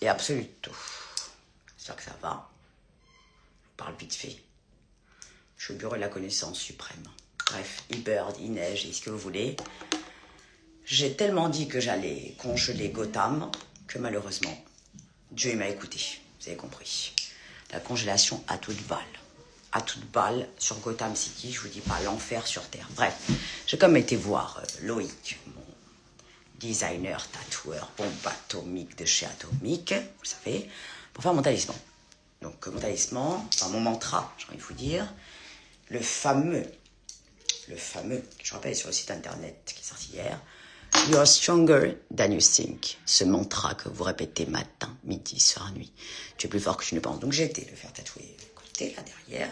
et absolument tout. J'espère que ça va. Je parle vite fait. Je suis au bureau de la connaissance suprême. Bref, e-bird, e-neige, et ce que vous voulez. J'ai tellement dit que j'allais congeler Gotham que malheureusement, Dieu m'a écouté. Vous avez compris. La congélation à toute balle. À toute balle sur Gotham City, je vous dis pas, l'enfer sur Terre. Bref, j'ai comme été voir Loïc, mon designer, tatoueur, bombe atomique de chez Atomique, vous savez, pour faire mon talisman. Donc mon talisman, enfin mon mantra, j'ai envie de vous dire, le fameux, je rappelle sur le site internet qui est sorti hier, You are stronger than you think. Ce mantra que vous répétez matin, midi, soir, nuit. Tu es plus fort que tu ne penses. Donc j'ai été le faire tatouer côté là derrière.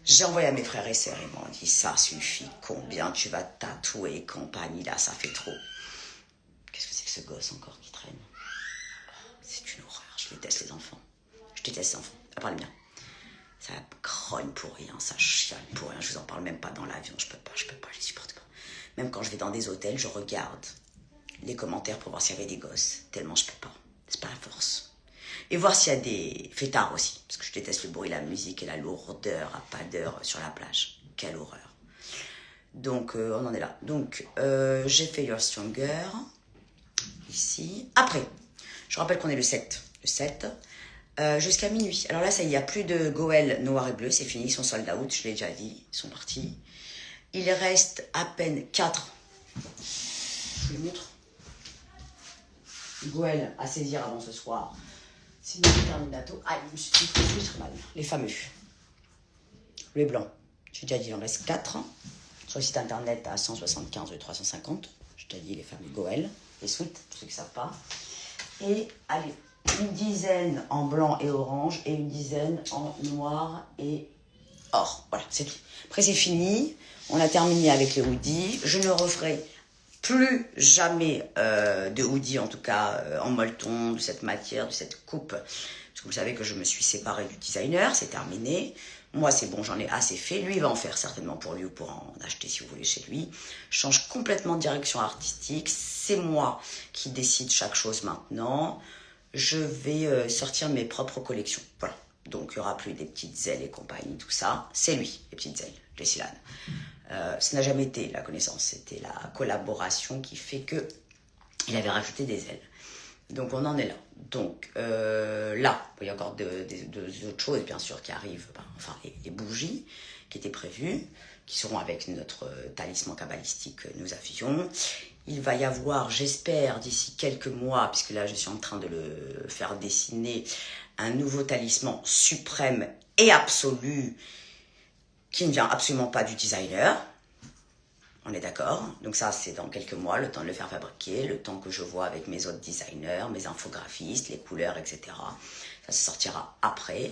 J'ai envoyé à mes frères et sœurs, ils m'ont dit ça suffit. Combien tu vas tatouer, compagnie là, ça fait trop. Qu'est-ce que c'est que ce gosse encore qui traîne? C'est une horreur. Je déteste les enfants. Je déteste les enfants. À part les miens. Ça grogne pour rien, ça chiale pour rien. Je vous en parle même pas dans l'avion. Je peux pas, je les supporte pas. Même quand je vais dans des hôtels, je regarde les commentaires pour voir s'il y avait des gosses. Tellement je peux pas. C'est pas la force. Et voir s'il y a des fêtards aussi. Parce que je déteste le bruit, la musique et la lourdeur à pas d'heure sur la plage. Quelle horreur. Donc, on en est là. Donc, j'ai fait You're Stronger. Ici. Après, je rappelle qu'on est le 7. Le 7. Jusqu'à minuit. Alors là, ça, il n'y a plus de Goël noir et bleu. C'est fini. Ils sont sold out. Je l'ai déjà dit. Ils sont partis. Il reste à peine 4. Je vous les montre. Goël à saisir avant ce soir. Sinon, je termine bientôt. Ah, je me suis dit, je très mal. Les fameux. Les blancs. J'ai déjà dit, il en reste 4. Sur le site internet à 175 et 350. Je t'ai dit les fameux Goël. Les suites, pour ceux qui ne savent pas. Et allez, une dizaine en blanc et orange et une dizaine en noir et or. Voilà, c'est tout. Après, c'est fini. On a terminé avec les hoodies. Je ne referai plus jamais de hoodie, en tout cas en molleton, de cette matière, de cette coupe. Parce que vous savez que je me suis séparée du designer, c'est terminé. Moi, c'est bon, j'en ai assez fait. Lui, il va en faire certainement pour lui ou pour en acheter si vous voulez chez lui. Je change complètement de direction artistique. C'est moi qui décide chaque chose maintenant. Je vais sortir mes propres collections. Voilà. Donc, il n'y aura plus des petites ailes et compagnie, tout ça. C'est lui, les petites ailes, Jessilane. Ça n'a jamais été la connaissance, c'était la collaboration qui fait que il avait rajouté des ailes. Donc on en est là. Donc là, il y a encore d'autres choses bien sûr qui arrivent. Enfin, les bougies qui étaient prévues, qui seront avec notre talisman kabbalistique que nous avions. Il va y avoir, j'espère, d'ici quelques mois, puisque là je suis en train de le faire dessiner, un nouveau talisman suprême et absolu qui ne vient absolument pas du designer. On est d'accord? Donc ça, c'est dans quelques mois, le temps de le faire fabriquer, le temps que je vois avec mes autres designers, mes infographistes, les couleurs, etc. Ça sortira après.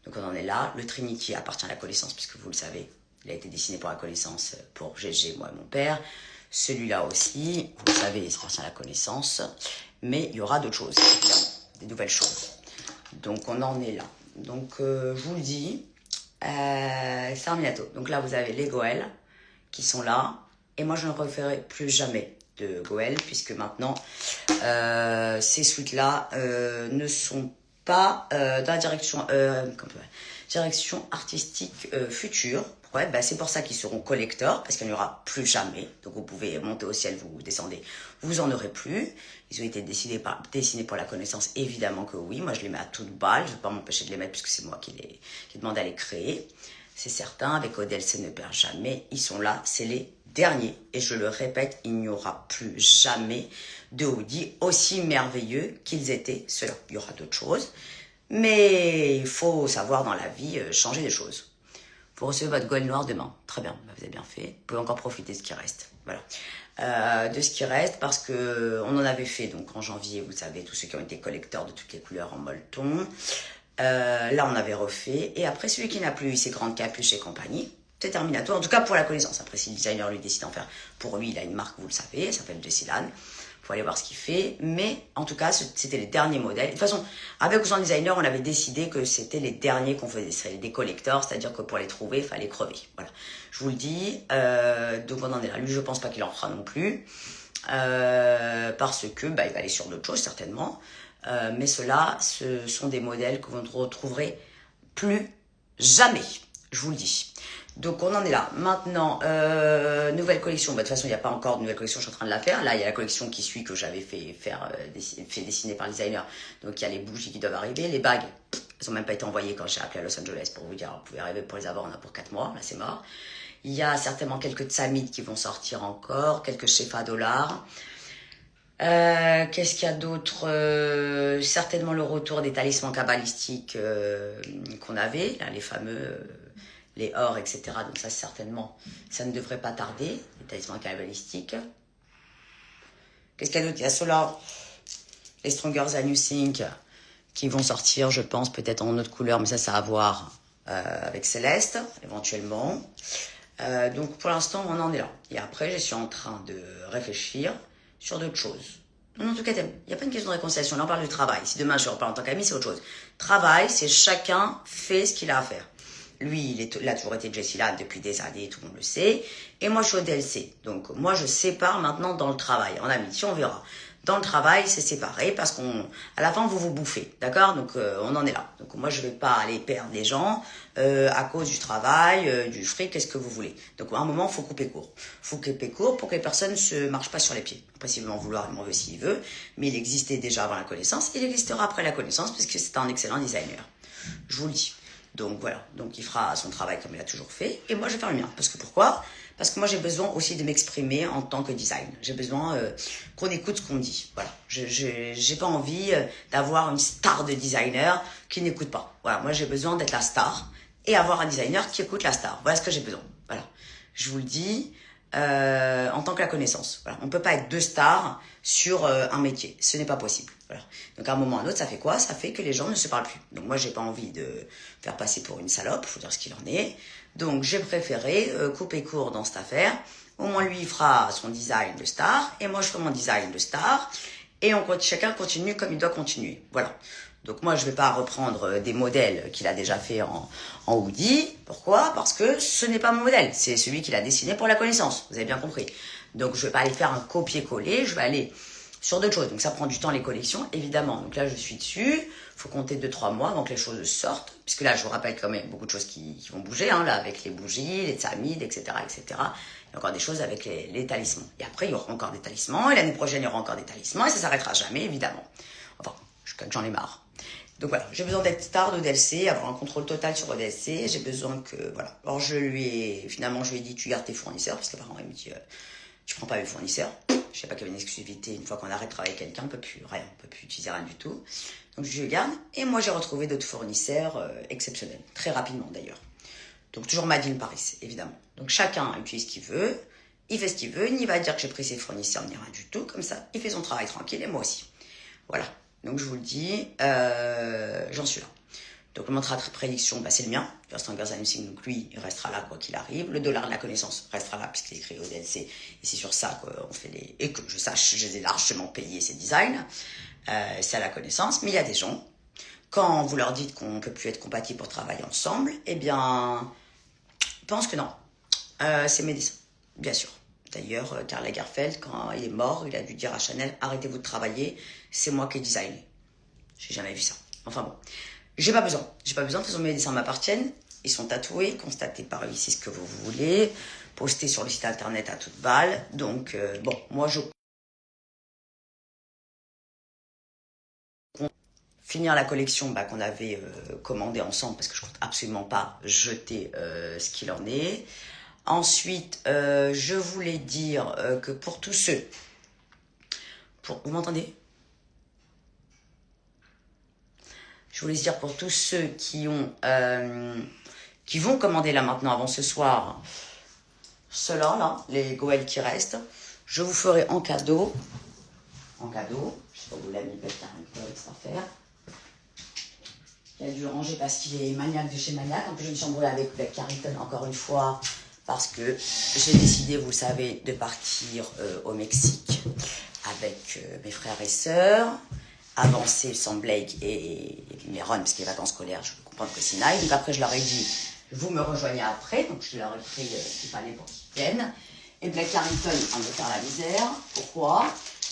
Donc on en est là. Le Trinity appartient à la connaissance, puisque vous le savez, il a été dessiné pour la connaissance, pour GG, moi et mon père. Celui-là aussi, vous le savez, il appartient à la connaissance. Mais il y aura d'autres choses, évidemment, des nouvelles choses. Donc on en est là. Donc je vous le dis, c'est terminato. Donc là, vous avez les Goël qui sont là. Et moi, je ne referai plus jamais de Goël, puisque maintenant, ces suites-là ne sont pas dans la direction artistique future. Ouais, bah c'est pour ça qu'ils seront collecteurs, parce qu'il n'y en aura plus jamais. Donc vous pouvez monter au ciel, vous descendez, vous en aurez plus. Ils ont été dessinés pour la connaissance, évidemment que oui. Moi, je les mets à toute balle, je ne vais pas m'empêcher de les mettre, puisque c'est moi qui demande à les créer. C'est certain, avec Odel, ça ne perd jamais. Ils sont là, c'est les derniers. Et je le répète, il n'y aura plus jamais de hoodie aussi merveilleux qu'ils étaient ceux-là. Il y aura d'autres choses, mais il faut savoir dans la vie changer des choses. Vous recevez votre Goël noir demain. Très bien, vous avez bien fait. Vous pouvez encore profiter de ce qui reste. Voilà. De ce qui reste, parce que on en avait fait donc en janvier, vous savez, tous ceux qui ont été collecteurs de toutes les couleurs en molleton. Là, on avait refait. Et après, celui qui n'a plus ses grandes capuches et compagnie, c'est terminatoire. En tout cas, pour la connaissance. Après, si le designer lui décide d'en faire pour lui, il a une marque, vous le savez, elle s'appelle Jessilane. Faut aller voir ce qu'il fait. Mais en tout cas, c'était les derniers modèles. De toute façon, avec ou sans designer, on avait décidé que c'était les derniers qu'on faisait. C'était des collecteurs, c'est-à-dire que pour les trouver, il fallait crever. Voilà. Je vous le dis. Donc, on en est là. Lui, je pense pas qu'il en fera non plus. Parce que, il va aller sur d'autres choses, certainement. Mais ceux-là, ce sont des modèles que vous ne retrouverez plus jamais, je vous le dis. Donc on en est là. Maintenant, nouvelle collection. Bah, de toute façon, il n'y a pas encore de nouvelle collection, je suis en train de la faire. Là, il y a la collection qui suit que j'avais fait dessiner par le designer. Donc il y a les bougies qui doivent arriver. Les bagues, elles n'ont même pas été envoyées quand j'ai appelé à Los Angeles pour vous dire, vous pouvez arriver pour les avoir, on a pour 4 mois, là c'est mort. Il y a certainement quelques tsamides qui vont sortir encore, quelques Shefa dollars. Qu'est-ce qu'il y a d'autre? Certainement le retour des talismans kabbalistiques qu'on avait, là, les fameux, les ors, etc. Donc ça, certainement, ça ne devrait pas tarder, les talismans kabbalistiques. Qu'est-ce qu'il y a d'autre? Il y a ceux-là, les Stronger Than You Think, qui vont sortir, je pense, peut-être en autre couleur, mais ça a à voir avec Céleste, éventuellement. Donc pour l'instant, on en est là. Et après, je suis en train de réfléchir sur d'autres choses. Non, en tout cas, il n'y a pas une question de réconciliation. Là, on parle du travail. Si demain, je reparle en tant qu'ami, c'est autre chose. Travail, c'est chacun fait ce qu'il a à faire. Lui, il a toujours été Jessilane depuis des années, tout le monde le sait. Et moi, je suis au DLC. Donc, moi, je sépare maintenant dans le travail. En amitié, on verra. Dans le travail, c'est séparé parce à la fin, vous vous bouffez, d'accord? Donc, on en est là. Donc, moi, je vais pas aller perdre les gens à cause du travail, du fric, qu'est-ce que vous voulez. Donc, à un moment, il faut couper court. Il faut couper court pour que les personnes ne se marchent pas sur les pieds. Après, s'il veut en vouloir, il m'en veut s'il veut. Mais il existait déjà avant la connaissance. Il existera après la connaissance puisque c'est un excellent designer. Je vous le dis. Donc, voilà. Donc, il fera son travail comme il a toujours fait. Et moi, je vais faire le mien. Parce que pourquoi? Parce que moi, j'ai besoin aussi de m'exprimer en tant que design. J'ai besoin qu'on écoute ce qu'on dit. Voilà. J'ai pas envie d'avoir une star de designer qui n'écoute pas. Voilà. Moi, j'ai besoin d'être la star et avoir un designer qui écoute la star. Voilà ce que j'ai besoin. Voilà. Je vous le dis en tant que la connaissance. Voilà. On peut pas être deux stars sur un métier. Ce n'est pas possible. Voilà. Donc, à un moment ou à un autre, ça fait quoi? Ça fait que les gens ne se parlent plus. Donc, moi, j'ai pas envie de faire passer pour une salope. Faut dire ce qu'il en est. Donc, j'ai préféré couper court dans cette affaire. Au moins, lui, il fera son design de star. Et moi, je ferai mon design de star. Et chacun continue comme il doit continuer. Voilà. Donc, moi, je vais pas reprendre des modèles qu'il a déjà fait en hoodie. Pourquoi? Parce que ce n'est pas mon modèle. C'est celui qu'il a dessiné pour la connaissance. Vous avez bien compris. Donc, je vais pas aller faire un copier-coller. Je vais aller sur d'autres choses. Donc, ça prend du temps, les collections, évidemment. Donc là, je suis dessus. Faut compter 2-3 mois avant que les choses sortent. Puisque là, je vous rappelle quand même beaucoup de choses qui vont bouger, hein, là, avec les bougies, les tsamides, etc., etc. Il y a encore des choses avec les talismans. Et après, il y aura encore des talismans. Et l'année prochaine, il y aura encore des talismans. Et ça s'arrêtera jamais, évidemment. Enfin, j'en ai marre. Donc voilà, j'ai besoin d'être star de DLC, avoir un contrôle total sur le DLC. J'ai besoin que, voilà. Alors, finalement, je lui ai dit, tu gardes tes fournisseurs. Parce qu'apparemment, il me dit, tu prends pas mes fournisseurs. Je sais pas qu'il y avait une exclusivité. Une fois qu'on arrête de travailler avec quelqu'un, on peut plus utiliser rien du tout. Donc je le garde. Et moi, j'ai retrouvé d'autres fournisseurs exceptionnels. Très rapidement, d'ailleurs. Donc toujours Made in Paris, évidemment. Donc chacun utilise ce qu'il veut. Il fait ce qu'il veut. Il n'y va dire que j'ai pris ses fournisseurs, ni rien du tout. Comme ça, il fait son travail tranquille et moi aussi. Voilà. Donc je vous le dis, j'en suis là. Donc le mantra de prédiction, c'est le mien. Stronger Than You Think, donc lui, il restera là quoi qu'il arrive. Le dollar de la connaissance restera là puisqu'il est écrit au DLC. Et c'est sur ça qu'on fait et que je sache, je les ai largement payés ces designs. C'est à la connaissance. Mais il y a des gens, quand vous leur dites qu'on ne peut plus être compatibles pour travailler ensemble, eh bien, ils pensent que non. C'est mes dessins, bien sûr. D'ailleurs, Karl Lagerfeld, quand il est mort, il a dû dire à Chanel, arrêtez-vous de travailler, c'est moi qui ai designé. J'ai jamais vu ça. Enfin bon. J'ai pas besoin. De toute façon, mes dessins m'appartiennent. Ils sont tatoués, constatés par lui, c'est ce que vous voulez. Postés sur le site internet à toute balle. Donc, moi, je finir la collection qu'on avait commandée ensemble parce que je compte absolument pas jeter ce qu'il en est. Ensuite, je voulais dire que pour tous ceux... Vous m'entendez ? Je voulais dire pour tous ceux qui vont commander là maintenant avant ce soir, ceux-là, là, les Goël qui restent, je vous ferai en cadeau, je sais pas où vous l'avez mis, peut-être avec cette affaire. Il a dû le ranger parce qu'il est maniaque de chez maniaque. En plus, je me suis embrouillée avec Black Carrington encore une fois parce que j'ai décidé, vous le savez, de partir au Mexique avec mes frères et sœurs. Avancer sans Blake et Meron, parce qu'il y a les vacances scolaires, je peux comprendre que c'est nice. Donc après, je leur ai dit, vous me rejoignez après. Donc je leur ai pris ce qu'il fallait pour qu'ils viennent. Et Black Carrington, on me faire la misère. Pourquoi?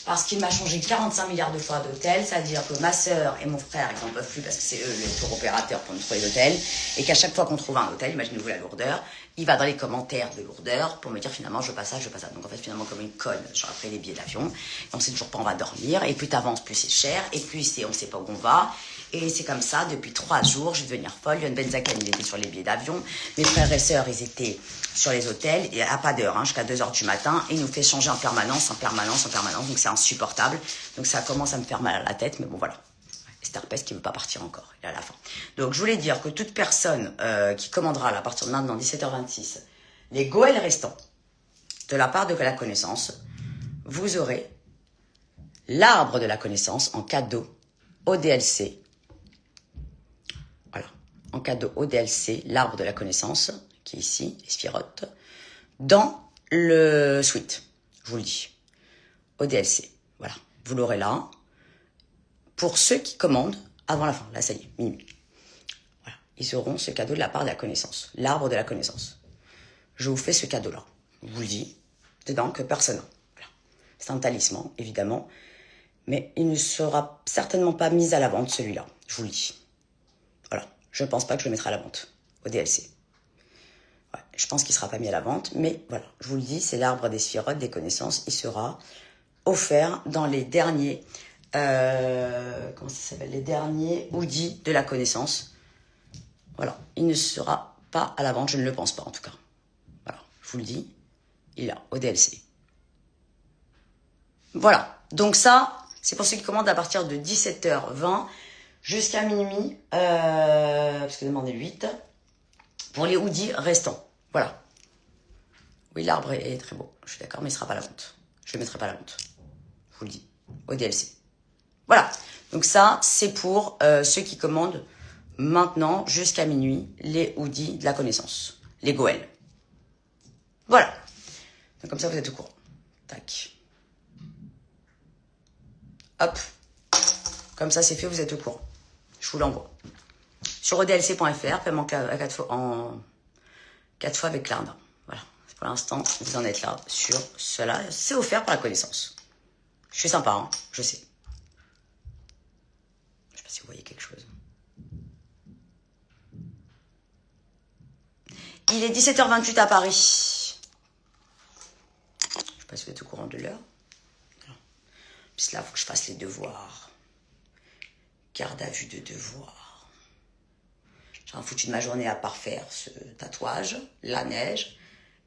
parce qu'il m'a changé 45 milliards de fois d'hôtel. C'est-à-dire que ma sœur et mon frère, ils n'en peuvent plus parce que c'est eux les tour opérateurs pour nous trouver l'hôtel. Et qu'à chaque fois qu'on trouve un hôtel, imaginez-vous la lourdeur, il va dans les commentaires de lourdeur pour me dire finalement je veux pas ça, je veux pas ça. Donc en fait finalement comme une conne, genre après les billets d'avion, on sait toujours pas où on va dormir. Et plus t'avances, plus c'est cher. Et plus on sait pas où on va. Et c'est comme ça, depuis 3 jours, je vais devenir folle. Yann Benzaken, il était sur les billets d'avion. Mes frères et sœurs, ils étaient sur les hôtels, et à pas d'heure, jusqu'à 2h du matin. Et il nous fait changer en permanence, en permanence, en permanence. Donc c'est insupportable. Donc ça commence à me faire mal à la tête, mais bon voilà. C'est herpès qui ne veut pas partir encore, et à la fin. Donc je voulais dire que toute personne qui commandera à partir de maintenant, 17h26, les goëls restants, de la part de la connaissance, vous aurez l'arbre de la connaissance en cadeau au DLC. Voilà, en cadeau au DLC, l'arbre de la connaissance, qui est ici, les spirotes, dans le suite, je vous le dis, au DLC. Voilà, vous l'aurez là. Pour ceux qui commandent avant la fin, là ça y est, minuit. Voilà, ils auront ce cadeau de la part de la connaissance, l'arbre de la connaissance. Je vous fais ce cadeau-là, je vous le dis, dedans que personne n'a. Voilà. C'est un talisman, évidemment, mais il ne sera certainement pas mis à la vente, celui-là, je vous le dis. Voilà, je ne pense pas que je le mettrai à la vente, au DLC. Ouais, je pense qu'il ne sera pas mis à la vente, mais voilà, je vous le dis, c'est l'arbre des sphirotes, des connaissances, il sera offert dans les derniers... comment ça s'appelle, les derniers hoodies de la connaissance. Voilà, il ne sera pas à la vente, je ne le pense pas en tout cas. Voilà, je vous le dis, il est là, au DLC. Voilà, donc ça, c'est pour ceux qui commandent à partir de 17h20 jusqu'à minuit, parce que demandez 8, pour les hoodies restants. Voilà. Oui, l'arbre est très beau, je suis d'accord, mais il ne sera pas à la vente. Je ne le mettrai pas à la vente, je vous le dis, au DLC. Voilà, donc ça, c'est pour ceux qui commandent maintenant, jusqu'à minuit, les hoodies de la connaissance, les goëls. Voilà, donc comme ça, vous êtes au courant. Tac. Hop, comme ça, c'est fait, vous êtes au courant. Je vous l'envoie. Sur odlc.fr, paiement à 4 fois, en 4 fois avec Klarna. Voilà, pour l'instant, vous en êtes là sur cela. C'est offert par la connaissance. Je suis sympa, hein, je sais. Je sais pas si vous voyez quelque chose. Il est 17h28 à Paris. Je sais pas si vous êtes au courant de l'heure. Puis là, il faut que je fasse les devoirs. Garde à vue de devoirs. J'ai un foutu de ma journée à parfaire ce tatouage, la neige,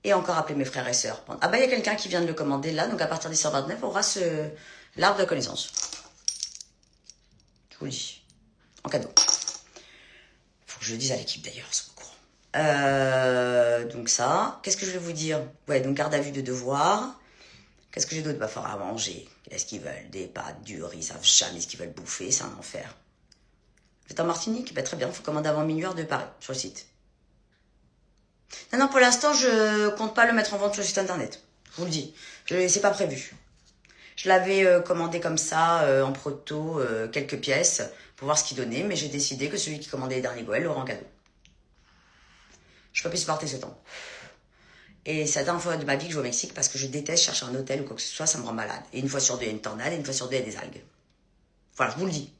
et encore appeler mes frères et sœurs. Ah bah il y a quelqu'un qui vient de le commander là, donc à partir de 10h29, on aura l'arbre de connaissance. Je vous le dis. En cadeau. Faut que je le dise à l'équipe d'ailleurs, ils sont au courant. Donc ça, qu'est-ce que je vais vous dire? Ouais, donc garde à vue de devoirs. Qu'est-ce que j'ai d'autre? Bah, falloir manger. Qu'est-ce qu'ils veulent? Des pâtes, du riz, ils savent jamais ce qu'ils veulent bouffer, c'est un enfer. Vous êtes en Martinique? Bah, très bien, il faut commander avant minuit, heure de Paris, sur le site. Non, pour l'instant, je compte pas le mettre en vente sur le site internet. Je vous le dis. C'est pas prévu. Je l'avais commandé comme ça, en proto, quelques pièces, pour voir ce qu'il donnait, mais j'ai décidé que celui qui commandait les derniers goëls l'aura en cadeau. Je peux plus supporter ce temps. Et c'est la dernière fois de ma vie que je vais au Mexique parce que je déteste chercher un hôtel ou quoi que ce soit, ça me rend malade. Et une fois sur deux, il y a une tornade, et une fois sur deux, il y a des algues. Voilà, je vous le dis.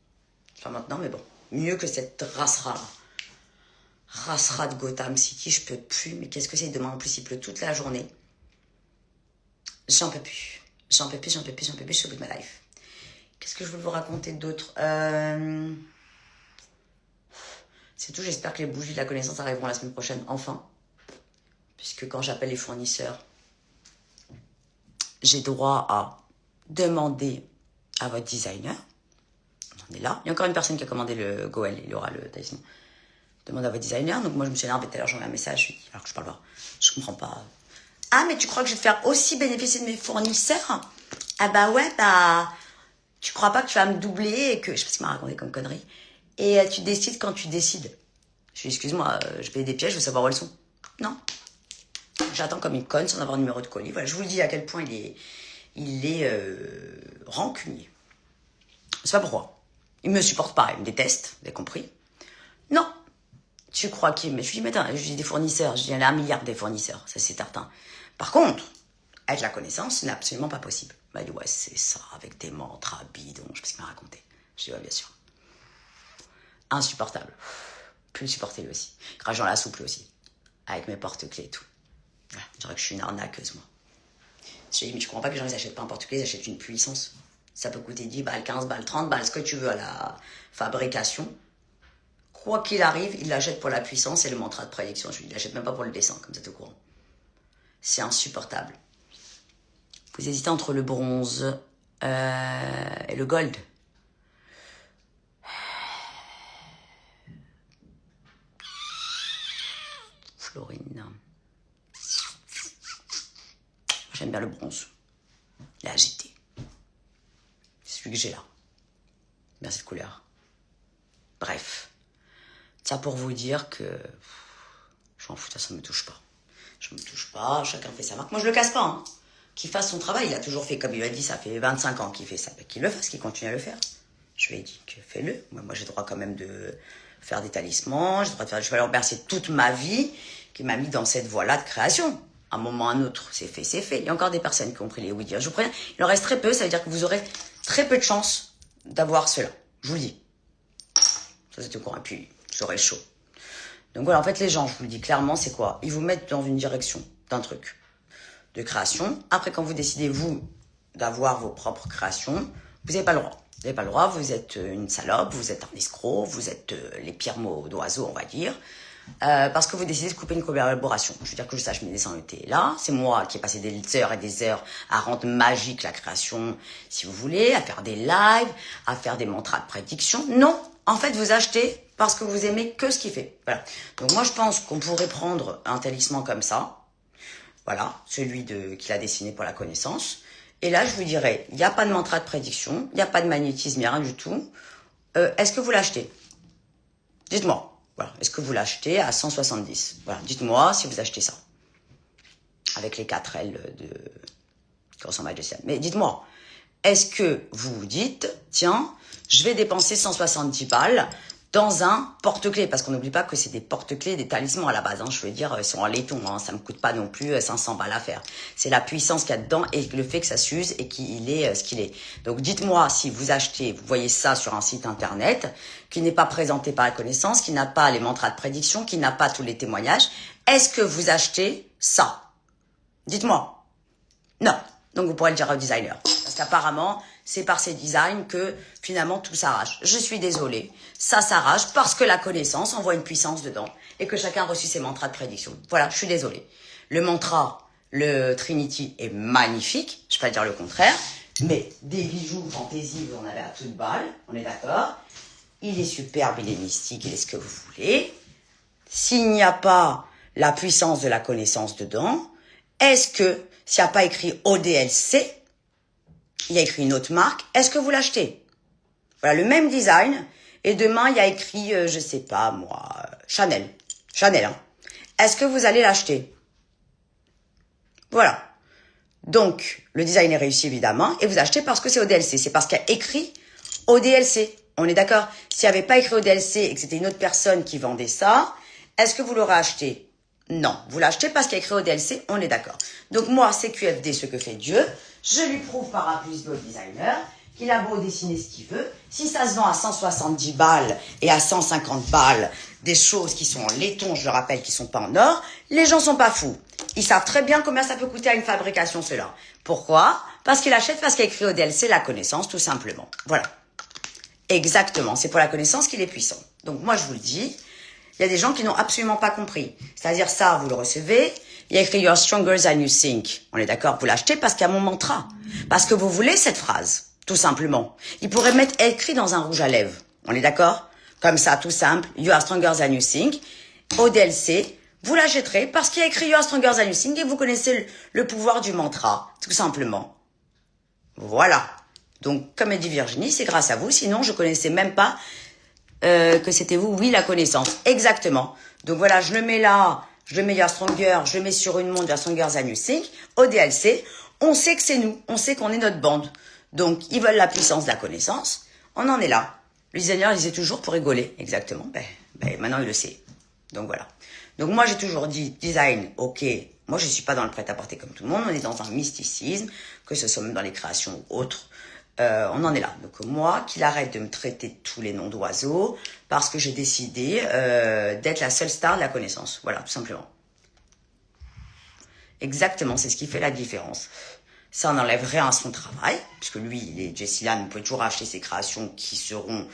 Enfin maintenant, mais bon. Mieux que cette race-ra. Race-ra de Gotham City, je peux plus. Mais qu'est-ce que c'est? Demain, en plus, il pleut toute la journée. J'en peux plus. J'en peux plus, je suis au bout de ma life. Qu'est-ce que je veux vous raconter d'autre? C'est tout, j'espère que les bougies de la connaissance arriveront la semaine prochaine, enfin. Puisque quand j'appelle les fournisseurs, j'ai droit à demander à votre designer. On en est là. Il y a encore une personne qui a commandé le Goël, il y aura le talisman. Demande à votre designer. Donc moi, je me suis énervée tout à l'heure, j'ai envoyé un message, je lui ai dit, alors que je parle pas. Je comprends pas. Ah, mais tu crois que je vais te faire aussi bénéficier de mes fournisseurs? Ah bah ouais, bah... Tu crois pas que tu vas me doubler et que... Je sais pas ce qu'il m'a raconté comme connerie. Et tu décides quand tu décides. Je lui dis, excuse-moi, je paye des pièces, je veux savoir où elles sont. Non. J'attends comme une conne sans avoir un numéro de colis. Voilà, je vous le dis à quel point il est rancunier. C'est pas pourquoi. Il me supporte pas, il me déteste, vous avez compris? Non. Tu crois qu'il... Mais je lui dis, mais attends, je dis des fournisseurs, je dis, il y en a 1 milliard des fournisseurs, ça c'est certain. Par contre, avec la connaissance, ce n'est absolument pas possible. Il m'a dit, ouais, c'est ça, avec des mantras bidons. Je sais pas ce qu'il m'a raconté. Je dis, ouais, bien sûr. Insupportable. Plus le supporter lui aussi. Crache dans la soupe lui aussi. Avec mes porte-clés et tout. Ouais, je dirais que je suis une arnaqueuse, moi. Je dis, mais tu comprends pas que les gens, ils achètent pas un porte-clés, ils achètent une puissance. Ça peut coûter 10 balles, 15 balles, 30 balles, ce que tu veux à la fabrication. Quoi qu'il arrive, il l'achète pour la puissance et le mantra de prédiction. Je lui dis, il l'achète même pas pour le dessin, comme ça, t'es au courant. C'est insupportable. Vous hésitez entre le bronze et le gold. Florine. J'aime bien le bronze. Il est agité. C'est celui que j'ai là. J'aime bien cette couleur. Bref. Ça pour vous dire que je m'en fous, ça me touche pas. Je me touche pas, chacun fait sa marque. Moi je le casse pas. Hein. Qu'il fasse son travail, il a toujours fait comme il m'a dit, ça fait 25 ans qu'il fait ça. Qu'il le fasse, qu'il continue à le faire. Je lui ai dit que fais-le. Moi j'ai le droit quand même de faire des talismans, j'ai le droit de faire. Je vais le remercier toute ma vie qui m'a mis dans cette voie-là de création. À un moment ou à un autre, c'est fait, c'est fait. Il y a encore des personnes qui ont pris les oui dire. Je vous préviens, il en reste très peu, ça veut dire que vous aurez très peu de chances d'avoir cela. Je vous le dis. Ça c'est au courant. Et puis, vous aurez chaud. Donc voilà, en fait, les gens, je vous le dis clairement, c'est quoi? Ils vous mettent dans une direction d'un truc de création. Après, quand vous décidez, vous, d'avoir vos propres créations, vous n'avez pas le droit. Vous n'avez pas le droit, vous êtes une salope, vous êtes un escroc, vous êtes les pires mots d'oiseau, on va dire. Parce que vous décidez de couper une collaboration. Je veux dire que je sache, mes dessins étaient là. C'est moi qui ai passé des heures et des heures à rendre magique la création, si vous voulez, à faire des lives, à faire des mantras de prédiction. Non, en fait, vous achetez parce que vous aimez que ce qu'il fait. Voilà. Donc moi, je pense qu'on pourrait prendre un talisman comme ça. Voilà, celui qu'il a dessiné pour la connaissance. Et là, je vous dirais, il n'y a pas de mantra de prédiction, il n'y a pas de magnétisme, il n'y a rien du tout. Est-ce que vous l'achetez? Dites-moi. Voilà. Est-ce que vous l'achetez à 170? Voilà. Dites-moi si vous achetez ça. Avec les 4 L qui ressemblent à Jessiane. Mais dites-moi, est-ce que vous vous dites, tiens, je vais dépenser 170 balles dans un porte-clés? Parce qu'on n'oublie pas que c'est des porte-clés, des talismans à la base. Hein. Je veux dire, ils sont en laiton. Hein. Ça ne me coûte pas non plus 500 balles à faire. C'est la puissance qu'il y a dedans et le fait que ça s'use et qu'il est ce qu'il est. Donc dites-moi si vous achetez, vous voyez ça sur un site internet qui n'est pas présenté par la connaissance, qui n'a pas les mantras de prédiction, qui n'a pas tous les témoignages. Est-ce que vous achetez ça? Dites-moi. Non. Donc vous pourrez le dire au designer. Parce qu'apparemment, c'est par ces designs que finalement tout s'arrache. Je suis désolée, ça s'arrache parce que la connaissance envoie une puissance dedans et que chacun a reçu ses mantras de prédiction. Voilà, je suis désolée. Le mantra, le Trinity est magnifique, je ne vais pas dire le contraire, mais des bijoux fantaisie, vous en avez à toute balle, on est d'accord. Il est superbe, il est mystique, il est ce que vous voulez. S'il n'y a pas la puissance de la connaissance dedans, est-ce que, s'il n'y a pas écrit ODLC, il y a écrit une autre marque, est-ce que vous l'achetez? Voilà, le même design, et demain, il y a écrit, je sais pas, moi, Chanel. Chanel, hein. Est-ce que vous allez l'acheter? Voilà. Donc, le design est réussi, évidemment, et vous achetez parce que c'est ODLC. C'est parce qu'il y a écrit ODLC. On est d'accord? S'il n'y avait pas écrit ODLC et que c'était une autre personne qui vendait ça, est-ce que vous l'aurez acheté? Non. Vous l'achetez parce qu'il y a écrit ODLC, on est d'accord. Donc moi, c'est QFD, ce que fait Dieu. Je lui prouve par A plus B au designer qu'il a beau dessiner ce qu'il veut. Si ça se vend à 170 balles et à 150 balles, des choses qui sont en laiton, je le rappelle, qui sont pas en or, les gens sont pas fous. Ils savent très bien combien ça peut coûter à une fabrication, cela. Pourquoi? Parce qu'ils achètent parce qu'il y a écrit ODLC, la connaissance, tout simplement. Voilà. Exactement. C'est pour la connaissance qu'il est puissant. Donc moi, je vous le dis, il y a des gens qui n'ont absolument pas compris. C'est-à-dire ça, vous le recevez, il y a écrit « You're stronger than you think ». On est d'accord, vous l'achetez parce qu'il y a mon mantra. Parce que vous voulez cette phrase, tout simplement. Il pourrait mettre écrit dans un rouge à lèvres. On est d'accord? Comme ça, tout simple. « You are stronger than you think ». ODLC, vous l'achèterez parce qu'il y a écrit « You are stronger than you think » et vous connaissez le pouvoir du mantra, tout simplement. Voilà. Donc, comme a dit Virginie, c'est grâce à vous. Sinon, je connaissais même pas que c'était vous. Oui, la connaissance. Exactement. Donc voilà, je le mets là. Je le mets You're Stronger. Je le mets sur une montre You're Stronger than you think. ODLC. On sait que c'est nous. On sait qu'on est notre bande. Donc, ils veulent la puissance de la connaissance. On en est là. Le designer disait toujours pour rigoler. Exactement. Ben, maintenant, il le sait. Donc voilà. Donc moi, j'ai toujours dit design, ok, Moi, je ne suis pas dans le prêt-à-porter comme tout le monde. On est dans un mysticisme, que ce soit même dans les créations ou autres. On en est là. Donc moi, qu'il arrête de me traiter de tous les noms d'oiseaux, parce que j'ai décidé d'être la seule star de la connaissance. Voilà, tout simplement. Exactement, c'est ce qui fait la différence. Ça n'enlève rien à son travail, puisque lui, Jessilane, vous pouvez toujours acheter ses créations qui seront,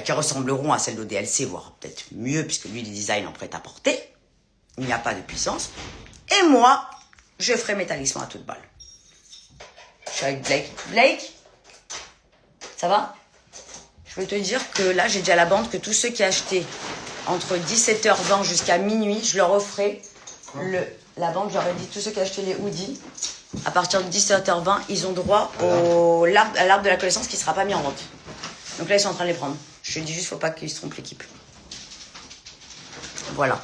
qui ressembleront à celles d'ODLC, voire peut-être mieux, puisque lui, les designs en prêt-à-porter. Il n'y a pas de puissance. Et moi, je ferai mes talismans à toute balle. Je suis avec Blake. Blake, ça va? Je veux te dire que là, j'ai dit à la bande que tous ceux qui achetaient entre 17h20 jusqu'à minuit, je leur offrais la bande, j'aurais dit tous ceux qui achetaient les hoodies, à partir de 17h20, ils ont droit à l'arbre de la connaissance qui ne sera pas mis en vente. Donc là, ils sont en train de les prendre. Je te dis juste, faut pas qu'ils se trompent l'équipe. Voilà.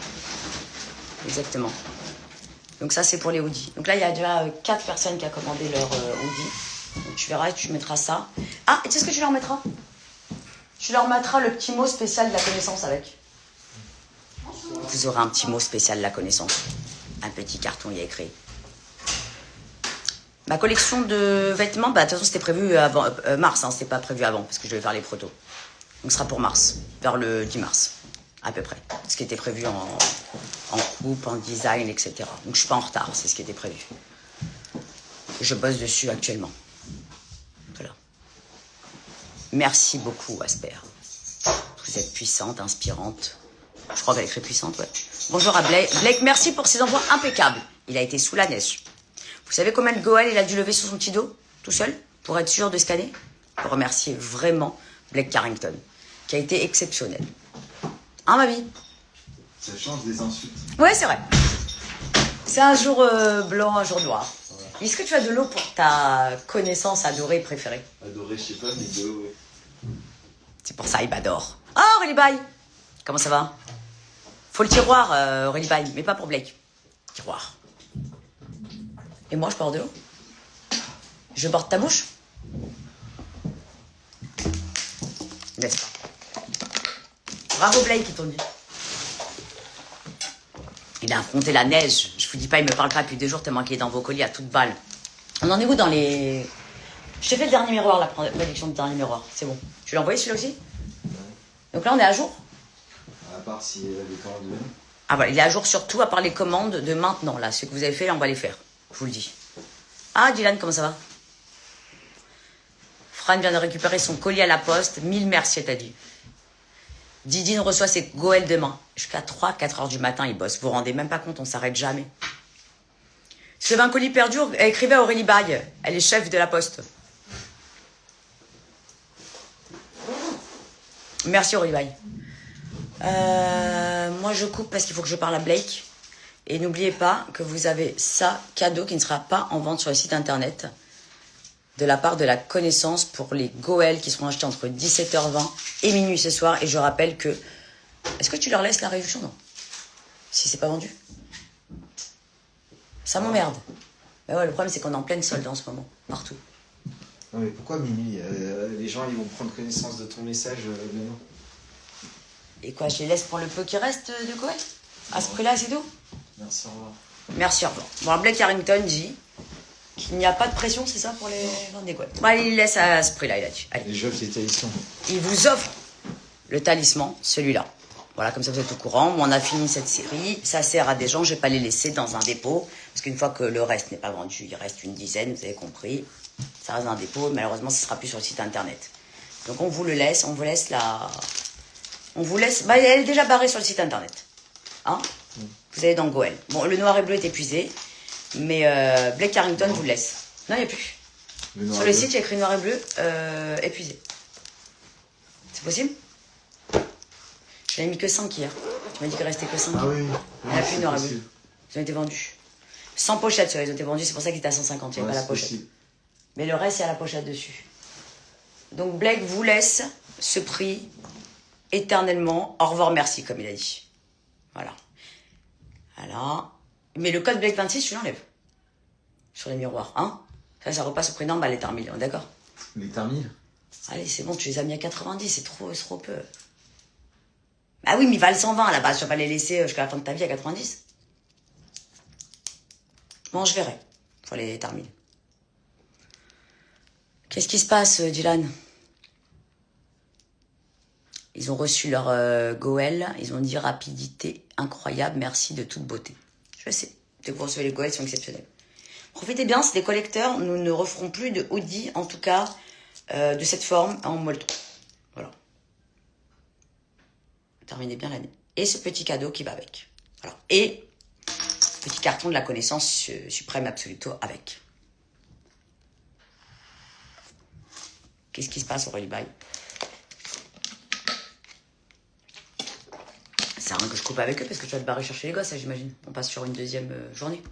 Exactement. Donc ça, c'est pour les hoodies. Donc là, il y a déjà 4 personnes qui ont commandé leur hoodie. Donc tu verras et tu mettras ça. Ah, et tu sais ce que tu leur mettras? Tu leur mettras le petit mot spécial de la connaissance avec. Vous aurez un petit mot spécial de la connaissance. Un petit carton, il y a écrit. Ma collection de vêtements, de toute façon, c'était prévu avant mars. C'était pas prévu avant, parce que je vais faire les protos. Donc ce sera pour mars, vers le 10 mars, à peu près. Ce qui était prévu en coupe, en design, etc. Donc je suis pas en retard, c'est ce qui était prévu. Je bosse dessus actuellement. Voilà. Merci beaucoup, Asper. Vous êtes puissante, inspirante. Je crois qu'elle est très puissante, ouais. Bonjour à Blake. Blake, merci pour ses envois impeccables. Il a été sous la neige. Vous savez combien de Goël il a dû lever sur son petit dos, tout seul, pour être sûr de scanner? Pour remercier vraiment Blake Carrington, qui a été exceptionnel. Hein, ma vie? Ça change des insultes. Ouais, c'est vrai. C'est un jour blanc, un jour noir. Ouais. Est-ce que tu as de l'eau pour ta connaissance adorée et préférée? Adorée, je sais pas, mais de l'eau, ouais. C'est pour ça, il m'adore. Oh, Aurélie Baye! Comment ça va? Faut le tiroir, Aurélie Baye, mais pas pour Blake. Tiroir. Et moi, je porte de l'eau? Je porte ta bouche? N'est-ce pas? Bravo Blake, ils t'ont dit. Il a affronté la neige. Je vous dis pas, il me parle pas depuis 2 jours tellement qu'il est dans vos colis à toute balle. On en est où dans les... Je t'ai fait le dernier miroir, la prédiction du dernier miroir. C'est bon. Tu l'as envoyé celui-là aussi? Ouais. Donc là, on est à jour? À part si les commandes viennent. Ah voilà, il est à jour surtout à part les commandes de maintenant. Là, ce que vous avez fait, là, on va les faire. Je vous le dis. Ah, Dylan, comment ça va? Fran vient de récupérer son colis à la poste. 1000 merci, t'as dit. Didine reçoit ses Goël demain. Jusqu'à 3-4 heures du matin, il bosse. Vous vous rendez même pas compte, on s'arrête jamais. Si vous avez un colis perdu, écrivez à Aurélie Baye. Elle est chef de la poste. Merci Aurélie Baye. Moi, je coupe parce qu'il faut que je parle à Blake. Et n'oubliez pas que vous avez ça, cadeau, qui ne sera pas en vente sur le site internet, de la part de la connaissance pour les Goël qui seront achetés entre 17h20 et minuit ce soir. Et je rappelle que... Est-ce que tu leur laisses la réduction? Non. Si c'est pas vendu. Ça m'emmerde. Mais ouais, le problème, c'est qu'on est en pleine solde en ce moment, partout. Non, mais pourquoi minuit? Les gens, ils vont prendre connaissance de ton message maintenant. Et quoi, je les laisse pour le peu qui reste de Goël? À ce prix-là, c'est tout? Merci, au revoir. Merci, au revoir. Bon, Blake Carrington dit qu'il n'y a pas de pression, c'est ça, pour les ventes des Goël? Bon, allez, il laisse à ce prix-là, il a dit. Allez. Les jeux, c'est talisman. Il vous offre le talisman, celui-là. Voilà, comme ça vous êtes au courant. On a fini cette série. Ça sert à des gens, je ne vais pas les laisser dans un dépôt. Parce qu'une fois que le reste n'est pas vendu, il reste une dizaine, vous avez compris. Ça reste dans un dépôt. Malheureusement, ce ne sera plus sur le site internet. Donc on vous le laisse, on vous laisse la... On vous laisse... Bah, elle est déjà barrée sur le site internet. Hein? Vous allez dans Goël. Bon, le noir et bleu est épuisé. Mais Blake Carrington vous le laisse. Non, il n'y a plus. Sur le site, il y a écrit noir et bleu, épuisé. C'est possible? J'en ai mis que 5 hier. Tu m'as dit qu'il restait que 5. Ah oui. Il n'y en a plus de noir et bleu. Ils ont été vendus. Sans pochette, ceux-là, ils ont été vendus. C'est pour ça qu'il était à 150. Il n'y a pas la pochette. Possible. Mais le reste, il y a la pochette dessus. Donc Blake vous laisse ce prix éternellement. Au revoir, merci, comme il a dit. Voilà. Voilà. Mais le code Blake 26, tu l'enlèves. Sur les miroirs, hein? Ça repasse au prix normal, les Tarmil, d'accord? Les Tarmil? Allez, c'est bon, tu les as mis à 90, c'est trop peu. Ah oui, mais ils valent 120 à la base, tu vas pas les laisser jusqu'à la fin de ta vie à 90. Bon, je verrai. Faut les terminer. Qu'est-ce qui se passe, Dylan? Ils ont reçu leur Goël. Ils ont dit rapidité incroyable, merci de toute beauté. Je sais. Dès que vous recevez les Goël, ils sont exceptionnels. Profitez bien, c'est des collecteurs. Nous ne referons plus de hoodie, en tout cas, de cette forme en molleton. Voilà. Terminez bien l'année. Et ce petit cadeau qui va avec. Voilà. Et petit carton de la connaissance suprême absoluto avec. Qu'est-ce qui se passe au Royal Buy? C'est rien que je coupe avec eux parce que tu vas te barrer chercher les gosses, j'imagine. On passe sur une deuxième journée.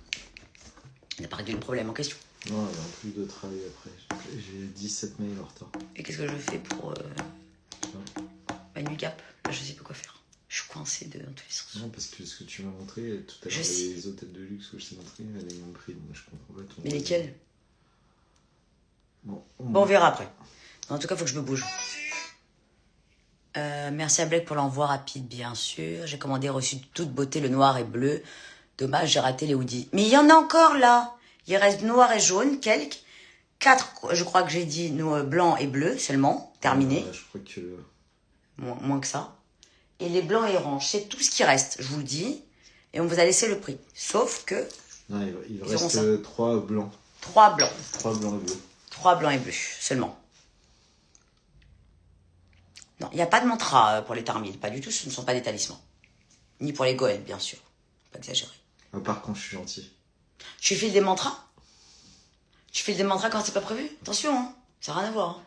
On n'a pas réglé le problème en question. Non, il n'y a plus de travail après. J'ai 17 mails en retard. Et qu'est-ce que je fais pour ma nuit gap? Là, je sais pas quoi faire. Je suis coincée dans tous les sens. Non, parce que ce que tu m'as montré tout à l'heure, les hôtels de luxe que je t'ai montré, elle est même prix, donc je comprends pas tout. Mais lesquels? Bon, on verra après. En tout cas, il faut que je me bouge. Merci à Blake pour l'envoi rapide, bien sûr. J'ai commandé, reçu de toute beauté le noir et bleu. Dommage, j'ai raté les hoodies. Mais il y en a encore là. Il reste noir et jaune, quelques. 4, je crois que j'ai dit blanc et bleu seulement. Terminé. Je crois que... Moins que ça. Et les blancs et oranges, c'est tout ce qui reste, je vous le dis. Et on vous a laissé le prix. Sauf que... Non, il reste 3 blancs. 3 blancs. 3 blancs et bleus. 3 blancs et bleus, seulement. Non, il n'y a pas de mantra pour les Tarmil, pas du tout, ce ne sont pas des talismans. Ni pour les Goël, bien sûr. Pas exagérer. Par contre, je suis gentil. Tu files des mantras? Tu files des mantras quand c'est pas prévu? Attention, hein. Ça n'a rien à voir. Hein.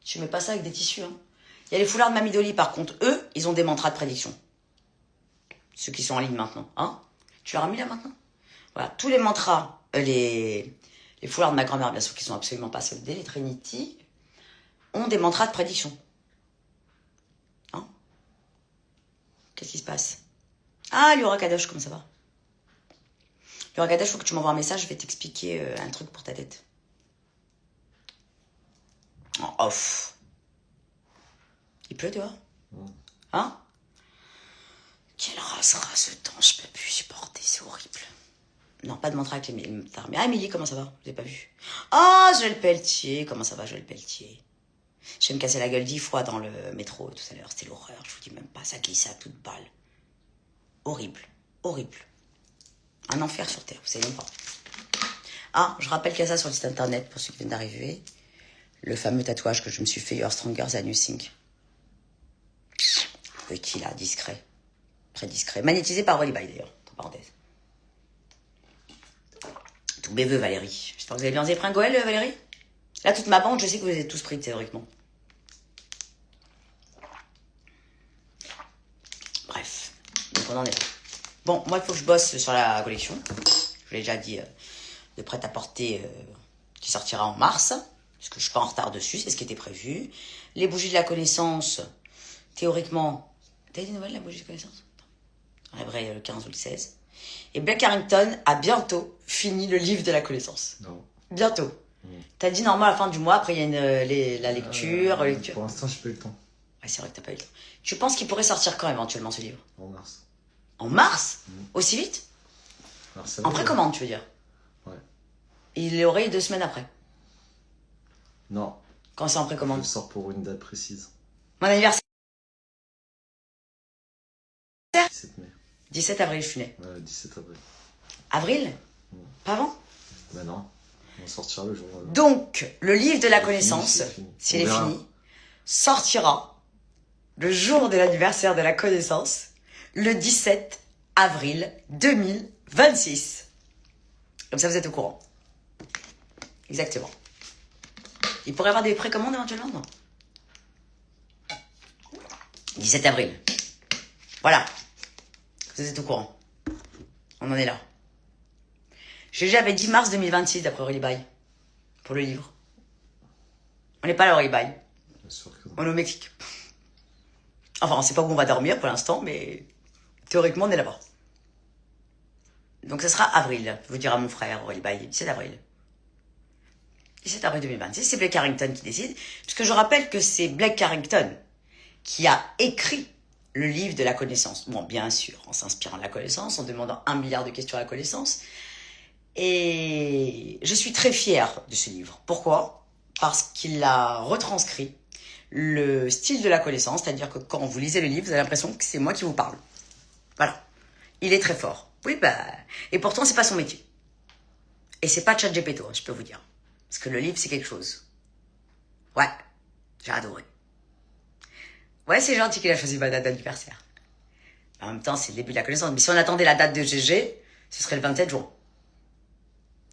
Tu mets pas ça avec des tissus. Hein. Il y a les foulards de Mamie Dolly, par contre, eux, ils ont des mantras de prédiction. Ceux qui sont en ligne maintenant. Hein. Tu leur as mis là maintenant? Voilà, tous les mantras, les foulards de ma grand-mère, bien sûr, qui sont absolument pas soldés, les Trinity, ont des mantras de prédiction. Hein? Qu'est-ce qui se passe? Ah, Liora Kadosh, comment ça va? Liora Kadosh, il faut que tu m'envoies un message, je vais t'expliquer un truc pour ta tête. En off. Il pleut, tu vois? Hein? Quelle race ce temps, je peux plus supporter, c'est horrible. Non, pas de mantra avec les tarmes. Ah, Émilie, comment ça va? Vous n'avez pas vu? Ah, Joël Pelletier, comment ça va, Joël Pelletier? Je vais me casser la gueule 10 fois dans le métro tout à l'heure, c'était l'horreur, je vous dis même pas, ça glissait à toute balle. Horrible, horrible. Un enfer sur Terre, vous savez même pas. Ah, je rappelle qu'il y a ça sur le site internet, pour ceux qui viennent d'arriver. Le fameux tatouage que je me suis fait, You're Stronger Than You Think. Petit là, discret. Très discret. Magnétisé par Rolly By d'ailleurs, entre parenthèses. Tout béveux, Valérie. J'espère que vous avez pris un Goël, Valérie? Là, toute ma bande, je sais que vous avez tous pris théoriquement. Bref, donc on en est là. Bon, moi, il faut que je bosse sur la collection. Je vous l'ai déjà dit, de prêt-à-porter qui sortira en mars. Parce que je suis pas en retard dessus, c'est ce qui était prévu. Les bougies de la connaissance, théoriquement... T'as des nouvelles, la bougie de connaissance? On rêverait le 15 ou le 16. Et Blake Harrington a bientôt fini le livre de la connaissance. Non. Bientôt. T'as dit normalement à la fin du mois, après il y a la lecture. Pour l'instant, j'ai pas eu le temps. Ouais, c'est vrai que t'as pas eu le temps. Tu penses qu'il pourrait sortir quand éventuellement ce livre? En mars. En mars? Aussi vite? En précommande, tu veux dire? Ouais. Il aurait 2 semaines après. Non. Quand c'est en précommande? Je sors pour une date précise. Mon anniversaire? 17 mai. 17 avril, je suis née. 17 avril. Avril? Pas avant? Ben non. On sortira le jour. Donc, le livre de la connaissance, s'il est verra. fini, sortira le jour de l'anniversaire de la connaissance, le 17 avril 2026. Comme ça, vous êtes au courant. Exactement. Il pourrait y avoir des précommandes éventuellement, non? 17 avril. Voilà. Vous êtes au courant. On en est là. J'avais dit mars 2026 d'après Rolly By. Pour le livre. On n'est pas là, Rolly By. Bien sûr que non. On est au Mexique. Enfin, on ne sait pas où on va dormir pour l'instant, mais théoriquement, on est là-bas. Donc, ce sera avril. Je vous dirai à mon frère, Rolly By, 17 avril. 17 avril 2026, c'est Blake Harrington qui décide. Puisque je rappelle que c'est Blake Harrington qui a écrit le livre de la connaissance. Bon, bien sûr, en s'inspirant de la connaissance, en demandant 1 milliard de questions à la connaissance. Et je suis très fière de ce livre. Pourquoi? Parce qu'il a retranscrit le style de la connaissance, c'est-à-dire que quand vous lisez le livre, vous avez l'impression que c'est moi qui vous parle. Voilà. Il est très fort. Oui, bah... Et pourtant, c'est pas son métier. Et c'est pas ChatGPT, je peux vous dire. Parce que le livre, c'est quelque chose. Ouais, j'ai adoré. Ouais, c'est gentil qu'il a choisi ma date d'anniversaire. En même temps, c'est le début de la connaissance. Mais si on attendait la date de GG, ce serait le 27 juin.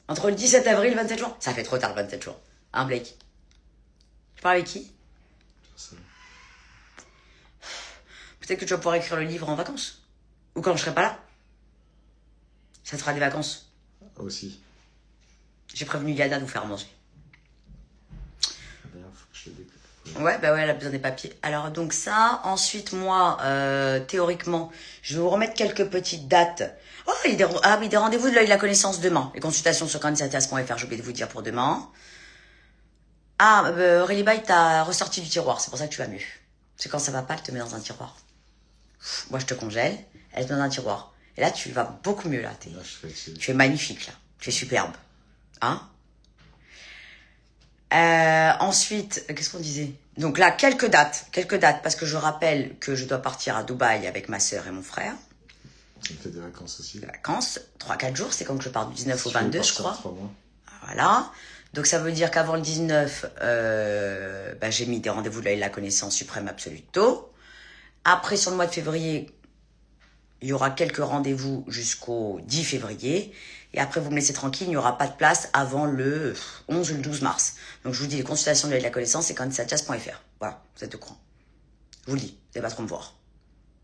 Entre le 17 avril et le 27 juin. Ça fait trop tard, le 27 juin. Hein, Blake? Tu parles avec qui? Peut-être que tu vas pouvoir écrire le livre en vacances. Ou quand je serai pas là. Ça te fera des vacances. Aussi. J'ai prévenu Yana de vous faire manger. D'ailleurs, faut que je le découpe. Ouais, bah ouais, elle a besoin des papiers. Alors, donc ça, ensuite, moi, théoriquement, je vais vous remettre quelques petites dates. Oh, il y a des rendez-vous de l'œil de la connaissance demain. Les consultations sur candidatias.fr, j'ai oublié de vous dire pour demain. Ah, Aurélie Baye t'a ressorti du tiroir, c'est pour ça que tu vas mieux. C'est quand ça va pas, elle te met dans un tiroir. Moi, je te congèle, elle te met dans un tiroir. Et là, tu vas beaucoup mieux, là. Tu es magnifique, là. Tu es superbe. Hein? Ensuite, qu'est-ce qu'on disait? Donc là, quelques dates, parce que je rappelle que je dois partir à Dubaï avec ma sœur et mon frère. Ça me fait des vacances aussi. Des vacances, 3-4 jours, c'est quand que je pars du 19 au 22, je crois. 3 mois. Voilà. Donc ça veut dire qu'avant le 19, j'ai mis des rendez-vous de la connaissance suprême absoluto. Après, sur le mois de février, il y aura quelques rendez-vous jusqu'au 10 février. Et après, vous me laissez tranquille, il n'y aura pas de place avant le 11 ou le 12 mars. Donc, je vous dis, les consultations de la connaissance, c'est candidatias.fr. Voilà, vous êtes au courant. Je vous le dis, vous n'allez pas trop me voir.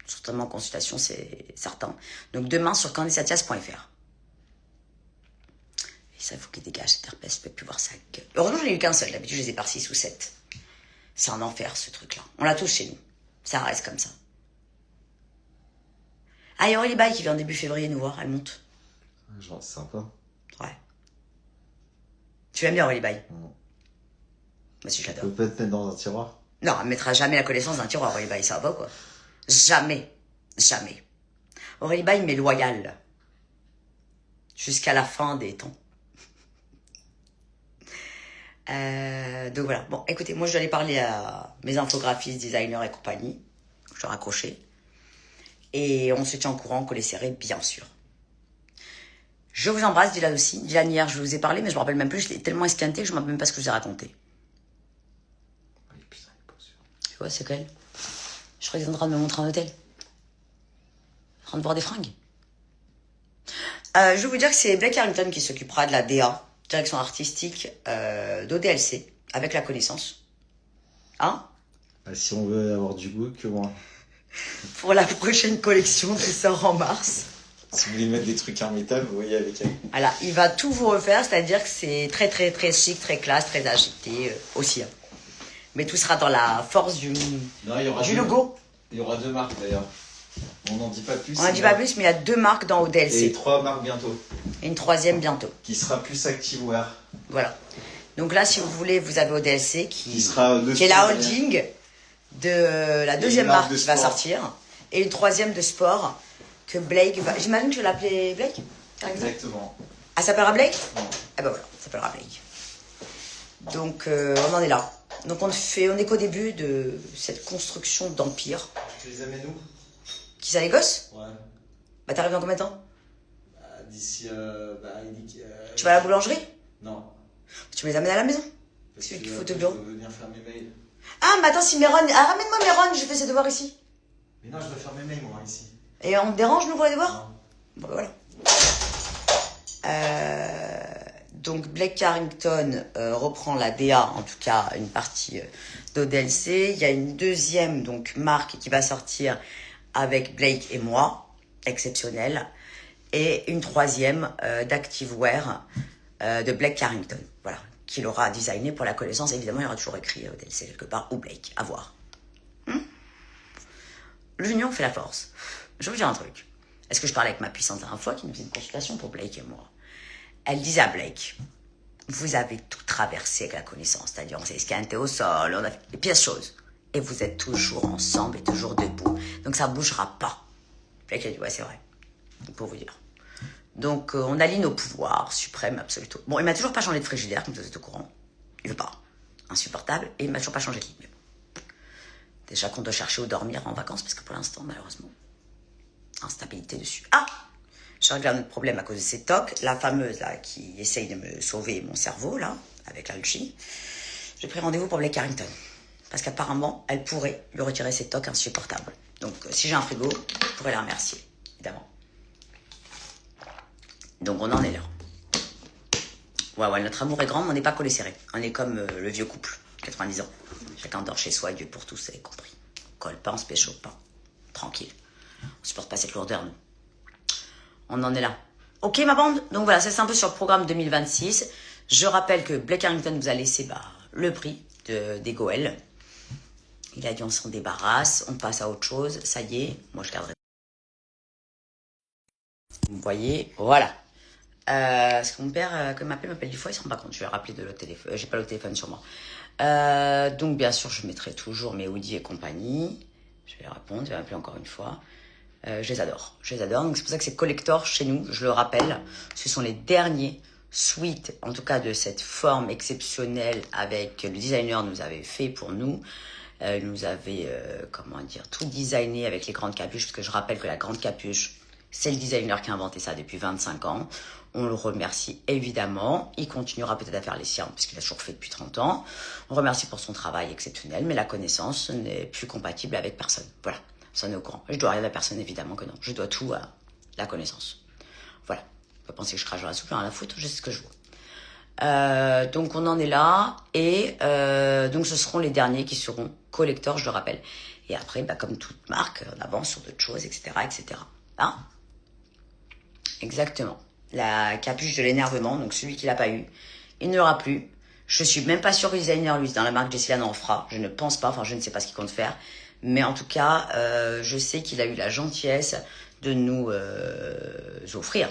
Certainement, consultation, c'est certain. Donc, demain, sur candidatias.fr. Et ça, il faut qu'il dégage cet herpès, je ne peux plus voir sa gueule. Heureusement, j'en ai eu qu'un seul. D'habitude, je les ai par 6 ou 7. C'est un enfer, ce truc-là. On l'a tous chez nous. Ça reste comme ça. Ah, il y a Aurélie Baye qui vient début février nous voir. Elle monte. Genre, c'est sympa. Ouais. Tu aimes bien Aurélie Baye? Non. Moi aussi, je l'adore. Tu peux pas te mettre dans un tiroir? Non, elle ne mettra jamais la connaissance d'un tiroir, Aurélie Baye. Ça va pas, quoi? Jamais. Jamais. Aurélie Baye m'est loyale. Jusqu'à la fin des temps. Donc voilà. Bon, écoutez, moi, je dois aller parler à mes infographistes, designers et compagnie. Je dois raccrocher. Et on se tient au courant, collé serré, bien sûr. Je vous embrasse, Dylan aussi. Dylan, hier, je vous ai parlé, mais je me rappelle même plus. Je l'ai tellement esquinté que je ne me rappelle même pas ce que je vous ai raconté. Oui, putain, il est pas sûr. Tu vois, c'est quel? Je crois qu'il est en train de me montrer un hôtel. En train de voir des fringues. Je vais vous dire que c'est Blake Harrington qui s'occupera de la DA, direction artistique, d'ODLC, avec la connaissance. Hein? Bah, si on veut avoir du goût, que moi. Pour la prochaine collection qui sort en mars. Si vous voulez mettre des trucs en métal, vous voyez avec elle. Voilà, il va tout vous refaire, c'est-à-dire que c'est très très très chic, très classe, très agité aussi. Hein. Mais tout sera dans la force du logo. Il y aura 2 marques d'ailleurs. On n'en dit pas plus. On n'en dit pas plus, mais il y a 2 marques dans ODLC. Et 3 marques bientôt. Et une 3e bientôt. Qui sera plus Activewear. Voilà. Donc là, si vous voulez, vous avez ODLC qui est la holding de la 2e marque qui va sortir. Et une 3e de sport que Blake va... J'imagine que tu vas l'appeler Blake? Exactement. Ah, ça s'appellera Blake? Non. Ah ben voilà, ça s'appellera Blake. Donc, on en est là. Donc, on est qu'au début de cette construction d'empire. Tu les amènes où? Qui ça, les gosses? Ouais. Bah, t'arrives dans combien de temps? D'ici... Tu vas à la boulangerie? Non. Tu me les amènes à la maison? Parce Celui que qui fout après, au bureau. je dois venir faire mes mails. Ah, mais attends, si Méron... Ah, ramène-moi Méron, je fais ses devoirs ici. Mais non, je dois faire mes mails, moi, ici. Et on te dérange, nous, pour les devoirs? Non. Bon, bah, voilà. Donc, Blake Harrington reprend la DA, en tout cas, une partie d'ODLC. Il y a une 2e donc, marque qui va sortir avec Blake et moi, exceptionnelle. Et une 3e d'Activewear de Blake Harrington. Voilà. Qu'il aura designé pour la connaissance. Évidemment, il y aura toujours écrit ODLC quelque part, ou Blake, à voir. L'union fait la force. Je vais vous dire un truc. Est-ce que je parlais avec ma puissante dernière fois qui nous faisait une consultation pour Blake et moi? Elle disait à Blake, vous avez tout traversé avec la connaissance. C'est-à-dire, on s'est esquinté au sol, on a fait les pires choses. Et vous êtes toujours ensemble et toujours debout. Donc ça ne bougera pas. Blake a dit, ouais, c'est vrai. Pour vous dire. Donc, on allie nos pouvoirs suprêmes, absolument. Bon, il m'a toujours pas changé de frigidaire, comme vous êtes au courant. Il veut pas. Insupportable. Et il m'a toujours pas changé de lit. Déjà qu'on doit chercher où dormir en vacances, parce que pour l'instant, malheureusement, instabilité dessus. Ah! Je regarde notre problème à cause de ces tocs. La fameuse, là, qui essaye de me sauver mon cerveau, là, avec l'algie. J'ai pris rendez-vous pour Blake Carrington. Parce qu'apparemment, elle pourrait lui retirer ses tocs insupportables. Donc, si j'ai un frigo, je pourrais la remercier, évidemment. Donc, on en est là. Ouais, notre amour est grand, mais on n'est pas collé serré. On est comme le vieux couple, 90 ans. Chacun dort chez soi, Dieu pour tous, vous avez compris. On colle pas, on se pécho pas. Tranquille. On supporte pas cette lourdeur, nous. On en est là. Ok, ma bande? Donc voilà, ça c'est un peu sur le programme 2026. Je rappelle que Blake Carrington vous a laissé le prix des Goël. Il a dit on s'en débarrasse, on passe à autre chose. Ça y est, moi je garderai. Vous voyez, voilà. Parce que mon père, quand il m'appelle des fois, il se rend pas compte. Je vais rappeler de l'autre téléphone. J'ai pas le téléphone sur moi. Donc bien sûr, je mettrai toujours mes Audi et compagnie. Je vais répondre, je vais m'appeler encore une fois. Je les adore. Donc c'est pour ça que c'est collector chez nous, je le rappelle. Ce sont les derniers suites, en tout cas de cette forme exceptionnelle avec le designer nous avait fait pour nous. Nous avait, tout designé avec les grandes capuches, parce que je rappelle que la grande capuche, c'est le designer qui a inventé ça depuis 25 ans. On le remercie évidemment. Il continuera peut-être à faire les siens, puisqu'il a toujours fait depuis 30 ans. On remercie pour son travail exceptionnel, mais la connaissance n'est plus compatible avec personne. Voilà, ça on est au courant. Je dois rien à personne, évidemment que non. Je dois tout à la connaissance. Voilà. On peut penser que je crache dans la soupe, rien à la foutre, je sais ce que je vois. Donc on en est là. Et donc ce seront les derniers qui seront collecteurs, je le rappelle. Et après, comme toute marque, on avance sur d'autres choses, etc. etc. Hein? Exactement. La capuche de l'énervement, donc celui qui l'a pas eu, il ne l'aura plus. Je suis même pas sûre que le designer, lui, dans la marque Jessie en fera. Je ne pense pas, enfin je ne sais pas ce qu'il compte faire. Mais en tout cas, je sais qu'il a eu la gentillesse de nous offrir,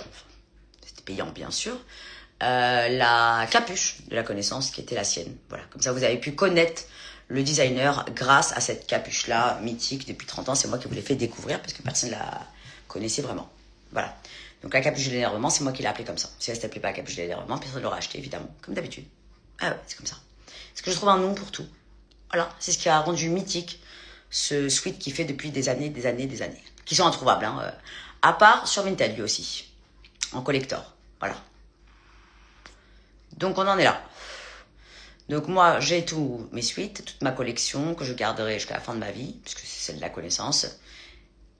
c'était payant bien sûr, la capuche de la connaissance qui était la sienne. Voilà, comme ça vous avez pu connaître le designer grâce à cette capuche-là, mythique depuis 30 ans. C'est moi qui vous l'ai fait découvrir parce que personne ne la connaissait vraiment. Voilà. Donc la capuche de l'énervement, c'est moi qui l'ai appelée comme ça. Si elle ne s'appelait pas la capuche de l'énervement, personne ne l'aurait acheté, évidemment, comme d'habitude. Ah ouais, c'est comme ça. Parce que je trouve un nom pour tout. Voilà, c'est ce qui a rendu mythique ce suite qui fait depuis des années, qui sont introuvables, hein. À part sur Vinted, lui aussi, en collector. Voilà. Donc on en est là. Donc moi, j'ai tous mes suites, toute ma collection que je garderai jusqu'à la fin de ma vie, puisque c'est celle de la connaissance.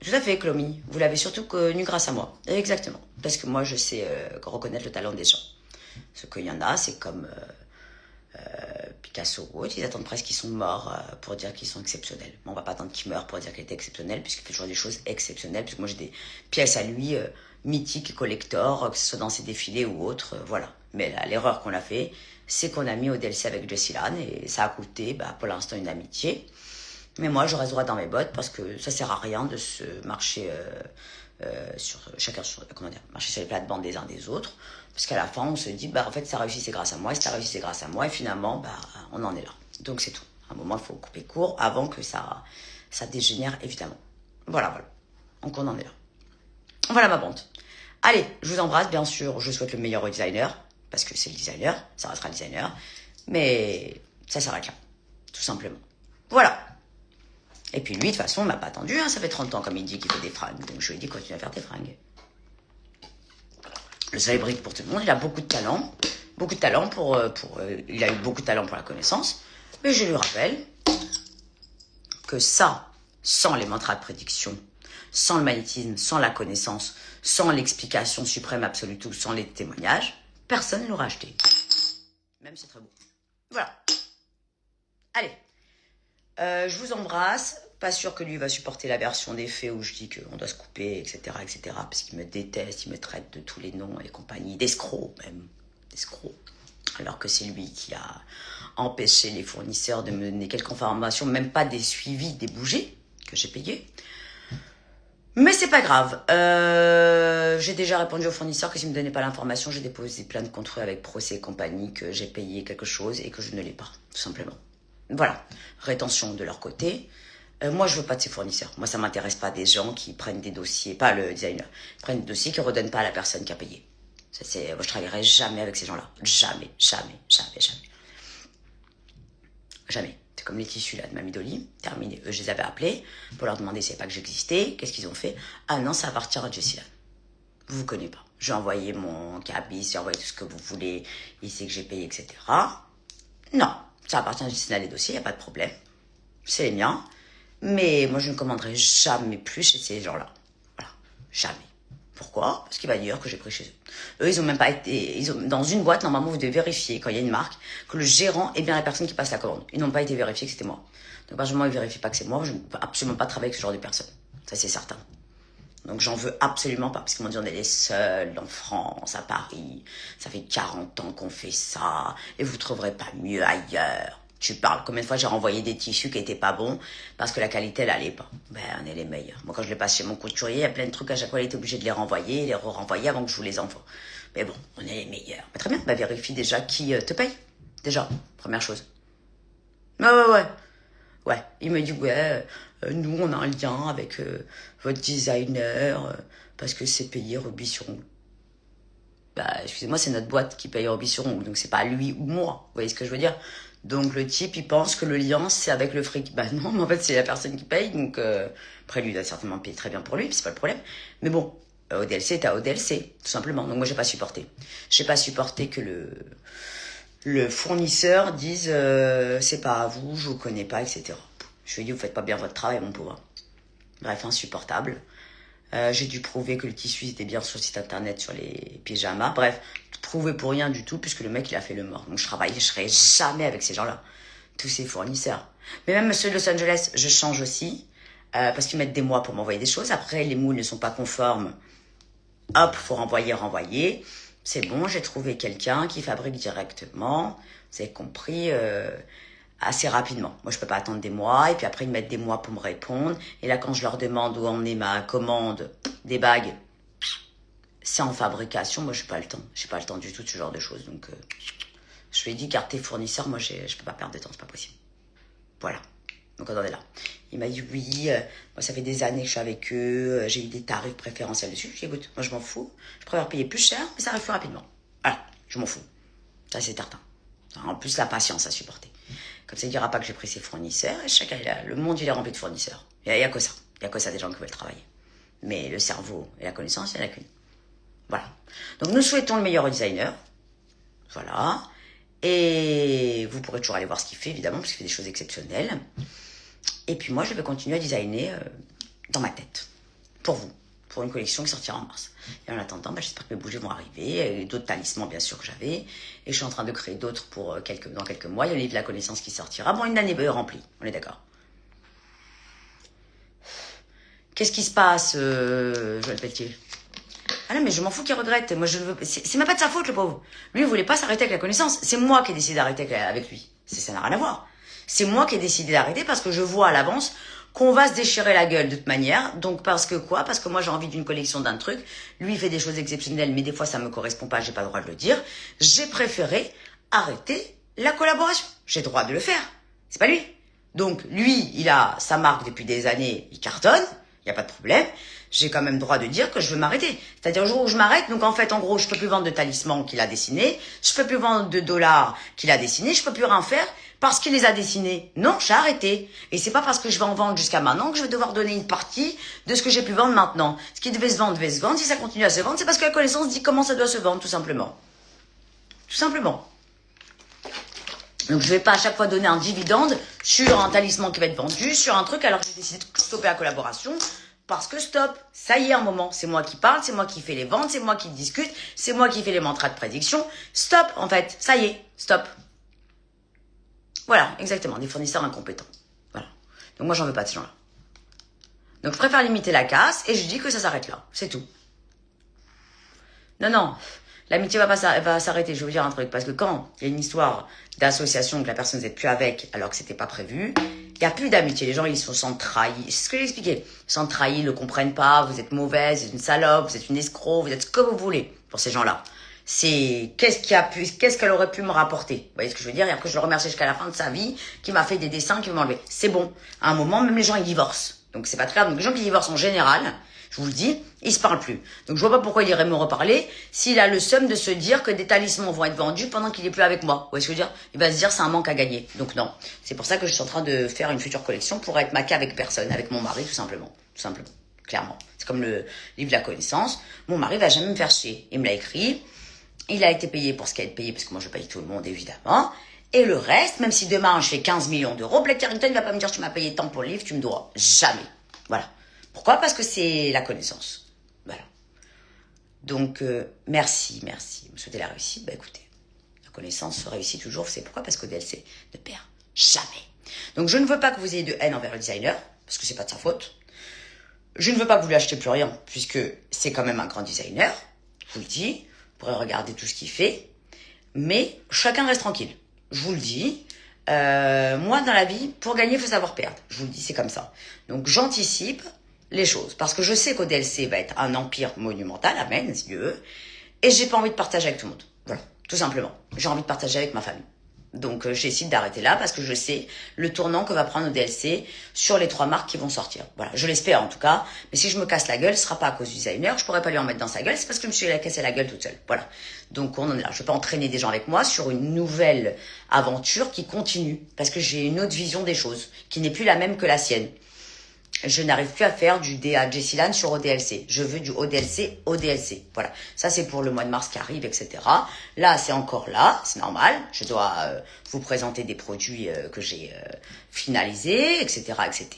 Tout à fait, Clomy. Vous l'avez surtout connu grâce à moi. Exactement. Parce que moi, je sais reconnaître le talent des gens. Ce qu'il y en a, c'est comme Picasso ou autre, ils attendent presque qu'ils sont morts pour dire qu'ils sont exceptionnels. Bon, on va pas attendre qu'ils meurent pour dire qu'il était exceptionnel, puisqu'il fait toujours des choses exceptionnelles, puisque moi j'ai des pièces à lui mythiques, collector, que ce soit dans ses défilés ou autres, voilà. Mais là, l'erreur qu'on a fait, c'est qu'on a mis au DLC avec Jessie Lan, et ça a coûté pour l'instant une amitié. Mais moi, je reste droit dans mes bottes, parce que ça sert à rien de se marcher marcher sur les plates-bandes des uns des autres, parce qu'à la fin on se dit en fait ça réussit c'est grâce à moi, ça réussit c'est grâce à moi, et finalement on en est là. Donc c'est tout. À un moment il faut couper court avant que ça dégénère, évidemment. Voilà. Donc on en est là. Voilà ma bande. Allez, je vous embrasse, bien sûr, je souhaite le meilleur au designer, parce que c'est le designer, ça restera le designer, mais ça s'arrête là, tout simplement. Voilà. Et puis lui, de toute façon, il m'a pas attendu, hein, ça fait 30 ans, comme il dit, qu'il fait des fringues. Donc je lui ai dit, continue à faire tes fringues. Le soleil brille pour tout le monde, il a beaucoup de talent. Il a eu beaucoup de talent pour la connaissance. Mais je lui rappelle que ça, sans les mantras de prédiction, sans le magnétisme, sans la connaissance, sans l'explication suprême absolue, tout, sans les témoignages, personne ne l'aura acheté. Même c'est très beau. Voilà. Allez. Je vous embrasse. Pas sûr que lui va supporter la version des faits où je dis qu'on doit se couper, etc., parce qu'il me déteste, il me traite de tous les noms et compagnie, d'escrocs même, d'escrocs. Alors que c'est lui qui a empêché les fournisseurs de me donner quelques informations, même pas des suivis, des bougies que j'ai payées. Mais c'est pas grave. J'ai déjà répondu aux fournisseurs que s'ils me donnaient pas l'information, j'ai déposé plainte contre eux avec procès et compagnie, que j'ai payé quelque chose et que je ne l'ai pas, tout simplement. Voilà, rétention de leur côté. Moi, je veux pas de ces fournisseurs. Moi, ça m'intéresse pas des gens qui prennent des dossiers, pas le designer, prennent des dossiers qui redonnent pas à la personne qui a payé. Moi, je travaillerai jamais avec ces gens-là. Jamais, jamais, jamais, jamais. Jamais. C'est comme les tissus là de Mamie Dolly, terminé. Eux, je les avais appelés pour leur demander s'il n'y avait pas que j'existais. Qu'est-ce qu'ils ont fait? Ah non, ça appartient à Jessie. Vous vous connaissez pas. J'ai envoyé mon cabis, j'ai envoyé tout ce que vous voulez, il sait que j'ai payé, etc. Non, ça appartient à Jessie les dossiers, il n'y a pas de problème. C'est les miens. Mais moi, je ne commanderai jamais plus chez ces gens-là. Voilà, jamais. Pourquoi? Parce qu'il va dire que j'ai pris chez eux. Eux, ils ont même pas été... dans une boîte, normalement, vous devez vérifier, quand il y a une marque, que le gérant est bien la personne qui passe la commande. Ils n'ont pas été vérifiés que c'était moi. Donc, à partir du moment où ils ne vérifient pas que c'est moi, je ne peux absolument pas travailler avec ce genre de personne. Ça, c'est certain. Donc, j'en veux absolument pas. Parce qu'ils m'ont dit, on est les seuls en France, à Paris. Ça fait 40 ans qu'on fait ça. Et vous ne trouverez pas mieux ailleurs. Tu parles. Combien de fois j'ai renvoyé des tissus qui étaient pas bons parce que la qualité, elle allait pas. Ben, on est les meilleurs. Moi, quand je les passe chez mon couturier, il y a plein de trucs à chaque fois, il était obligé de les renvoyer, les renvoyer avant que je vous les envoie. Mais bon, on est les meilleurs. Ben, très bien. Ben, vérifie déjà qui te paye. Déjà, première chose. Ouais. Ouais, il me dit, ouais, nous, on a un lien avec votre designer parce que c'est payé Roby sur Ongle. Bah, excusez-moi, c'est notre boîte qui paye Roby sur Ongle, donc c'est pas lui ou moi. Vous voyez ce que je veux dire? Donc le type, il pense que le lien, c'est avec le fric. Bah non, mais en fait, c'est la personne qui paye, donc après, lui, il doit certainement payer très bien pour lui, c'est pas le problème. Mais bon, ODLC est à ODLC, tout simplement. Donc moi, j'ai pas supporté. J'ai pas supporté que le fournisseur dise c'est pas à vous, je vous connais pas, etc. Je lui ai dit, vous faites pas bien votre travail, mon pauvre. Bref, insupportable. J'ai dû prouver que le tissu était bien sur le site internet, sur les pyjamas. Bref, prouver pour rien du tout, puisque le mec, il a fait le mort. Donc je serai jamais avec ces gens-là. Tous ces fournisseurs. Mais même ceux de Los Angeles, je change aussi. Parce qu'ils mettent des mois pour m'envoyer des choses. Après, les moules ne sont pas conformes. Hop, faut renvoyer. C'est bon, j'ai trouvé quelqu'un qui fabrique directement. Vous avez compris, assez rapidement. Moi, je peux pas attendre des mois. Et puis après, ils mettent des mois pour me répondre. Et là, quand je leur demande où en est ma commande des bagues, c'est en fabrication. Moi, j'ai pas le temps. J'ai pas le temps du tout de ce genre de choses. Donc, je lui ai dit, garde tes fournisseurs. Moi, je peux pas perdre de temps. C'est pas possible. Voilà. Donc, on en est là. Il m'a dit, oui, moi, ça fait des années que je suis avec eux. J'ai eu des tarifs préférentiels dessus. J'ai dit, écoute, moi, je m'en fous. Je préfère payer plus cher, mais ça arrive plus rapidement. Voilà. Je m'en fous. Ça, c'est certain. En plus, la patience à supporter. Comme ça, il ne dira pas que j'ai pris ses fournisseurs. Et chacun, le monde, il est rempli de fournisseurs. Il n'y a que ça. Il n'y a que ça des gens qui veulent travailler. Mais le cerveau et la connaissance, il n'y en a qu'une. Voilà. Donc, nous souhaitons le meilleur au designer. Voilà. Et vous pourrez toujours aller voir ce qu'il fait, évidemment, parce qu'il fait des choses exceptionnelles. Et puis moi, je vais continuer à designer dans ma tête. Pour vous. Pour une collection qui sortira en mars. Et en attendant, j'espère que mes bougies vont arriver. Et d'autres talismans, bien sûr, que j'avais. Et je suis en train de créer d'autres pour dans quelques mois. Il y a le livre de la connaissance qui sortira. Bon, une année remplie. On est d'accord. Qu'est-ce qui se passe, Joël Pelletier? Ah non, mais je m'en fous qu'il regrette. Moi, je veux. C'est même pas de sa faute, le pauvre. Lui, il voulait pas s'arrêter avec la connaissance. C'est moi qui ai décidé d'arrêter avec lui. Ça n'a rien à voir. C'est moi qui ai décidé d'arrêter parce que je vois à l'avance qu'on va se déchirer la gueule de toute manière. Donc, parce que quoi? Parce que moi, j'ai envie d'une collection d'un truc. Lui, il fait des choses exceptionnelles, mais des fois, ça me correspond pas. J'ai pas le droit de le dire. J'ai préféré arrêter la collaboration. J'ai le droit de le faire. C'est pas lui. Donc, lui, il a sa marque depuis des années. Il cartonne. Il n'y a pas de problème. J'ai quand même le droit de dire que je veux m'arrêter. C'est-à-dire, le jour où je m'arrête, donc en fait, en gros, je peux plus vendre de talismans qu'il a dessinés, je peux plus vendre de dollars qu'il a dessinés, je peux plus rien faire parce qu'il les a dessinés. Non, j'ai arrêté. Et c'est pas parce que je vais en vendre jusqu'à maintenant que je vais devoir donner une partie de ce que j'ai pu vendre maintenant. Ce qui devait se vendre. Si ça continue à se vendre, c'est parce que la connaissance dit comment ça doit se vendre, tout simplement. Tout simplement. Donc, je vais pas à chaque fois donner un dividende sur un talisman qui va être vendu, sur un truc, alors que j'ai décidé de stopper la collaboration. Parce que stop, ça y est un moment, c'est moi qui parle, c'est moi qui fais les ventes, c'est moi qui discute, c'est moi qui fais les mantras de prédiction. Stop, en fait, ça y est, stop. Voilà, exactement, des fournisseurs incompétents. Voilà. Donc moi, j'en veux pas de ces gens-là. Donc je préfère limiter la casse et je dis que ça s'arrête là, c'est tout. Non, l'amitié va s'arrêter, je vais vous dire un truc, parce que quand il y a une histoire d'association que la personne n'est plus avec alors que c'était pas prévu, il n'y a plus d'amitié. Les gens, ils se sentent trahis. C'est ce que j'ai expliqué. Ils se sentent trahis, ils ne le comprennent pas, vous êtes mauvaise, vous êtes une salope, vous êtes une escroc, vous êtes ce que vous voulez pour ces gens-là. C'est qu'est-ce qu'elle aurait pu me rapporter. Vous voyez ce que je veux dire? Et après, je le remercie jusqu'à la fin de sa vie, qui m'a fait des dessins, qui m'a enlevé. C'est bon. À un moment, même les gens, ils divorcent. Donc, c'est pas très grave. Donc, les gens qui divorcent en général, je vous le dis, ils se parlent plus. Donc, je vois pas pourquoi il irait me reparler s'il a le seum de se dire que des talismans vont être vendus pendant qu'il est plus avec moi. Vous voyez ce que je veux dire? Il va se dire, c'est un manque à gagner. Donc, non. C'est pour ça que je suis en train de faire une future collection pour être maquée avec personne, avec mon mari, tout simplement. Tout simplement. Clairement. C'est comme le livre de la connaissance. Mon mari va jamais me faire chier. Il me l'a écrit. Il a été payé pour ce qu'il a été payé, parce que moi je paye tout le monde, évidemment. Et le reste, même si demain je fais 15 millions d'euros, Blake Carrington ne va pas me dire tu m'as payé tant pour le livre, tu me dois. Jamais. Voilà. Pourquoi? Parce que c'est la connaissance. Voilà. Donc, merci. Vous me souhaitez la réussite? Bah écoutez, la connaissance se réussit toujours. C'est pourquoi? Parce qu'ODLC ne perd jamais. Donc je ne veux pas que vous ayez de haine envers le designer, parce que c'est pas de sa faute. Je ne veux pas que vous lui achetez plus rien, puisque c'est quand même un grand designer. Je vous le dis. Vous pourrez regarder tout ce qu'il fait. Mais chacun reste tranquille. Je vous le dis. Moi, dans la vie, pour gagner, il faut savoir perdre. Je vous le dis, c'est comme ça. Donc, j'anticipe les choses. Parce que je sais qu'ODLC va être un empire monumental. Amen, si Dieu veut. Et j'ai pas envie de partager avec tout le monde. Voilà, tout simplement. J'ai envie de partager avec ma famille. Donc, j'essaie d'arrêter là parce que je sais le tournant que va prendre ODLC sur les 3 marques qui vont sortir. Voilà, je l'espère en tout cas. Mais si je me casse la gueule, ce sera pas à cause du designer. Je pourrais pas lui en mettre dans sa gueule. C'est parce que je me suis cassé la gueule toute seule. Voilà. Donc, on en est là. Je vais pas entraîner des gens avec moi sur une nouvelle aventure qui continue. Parce que j'ai une autre vision des choses qui n'est plus la même que la sienne. Je n'arrive plus à faire du DA Jessilane sur ODLC. Je veux du ODLC. Voilà. Ça, c'est pour le mois de mars qui arrive, etc. Là, c'est encore là. C'est normal. Je dois vous présenter des produits que j'ai finalisés, etc., etc.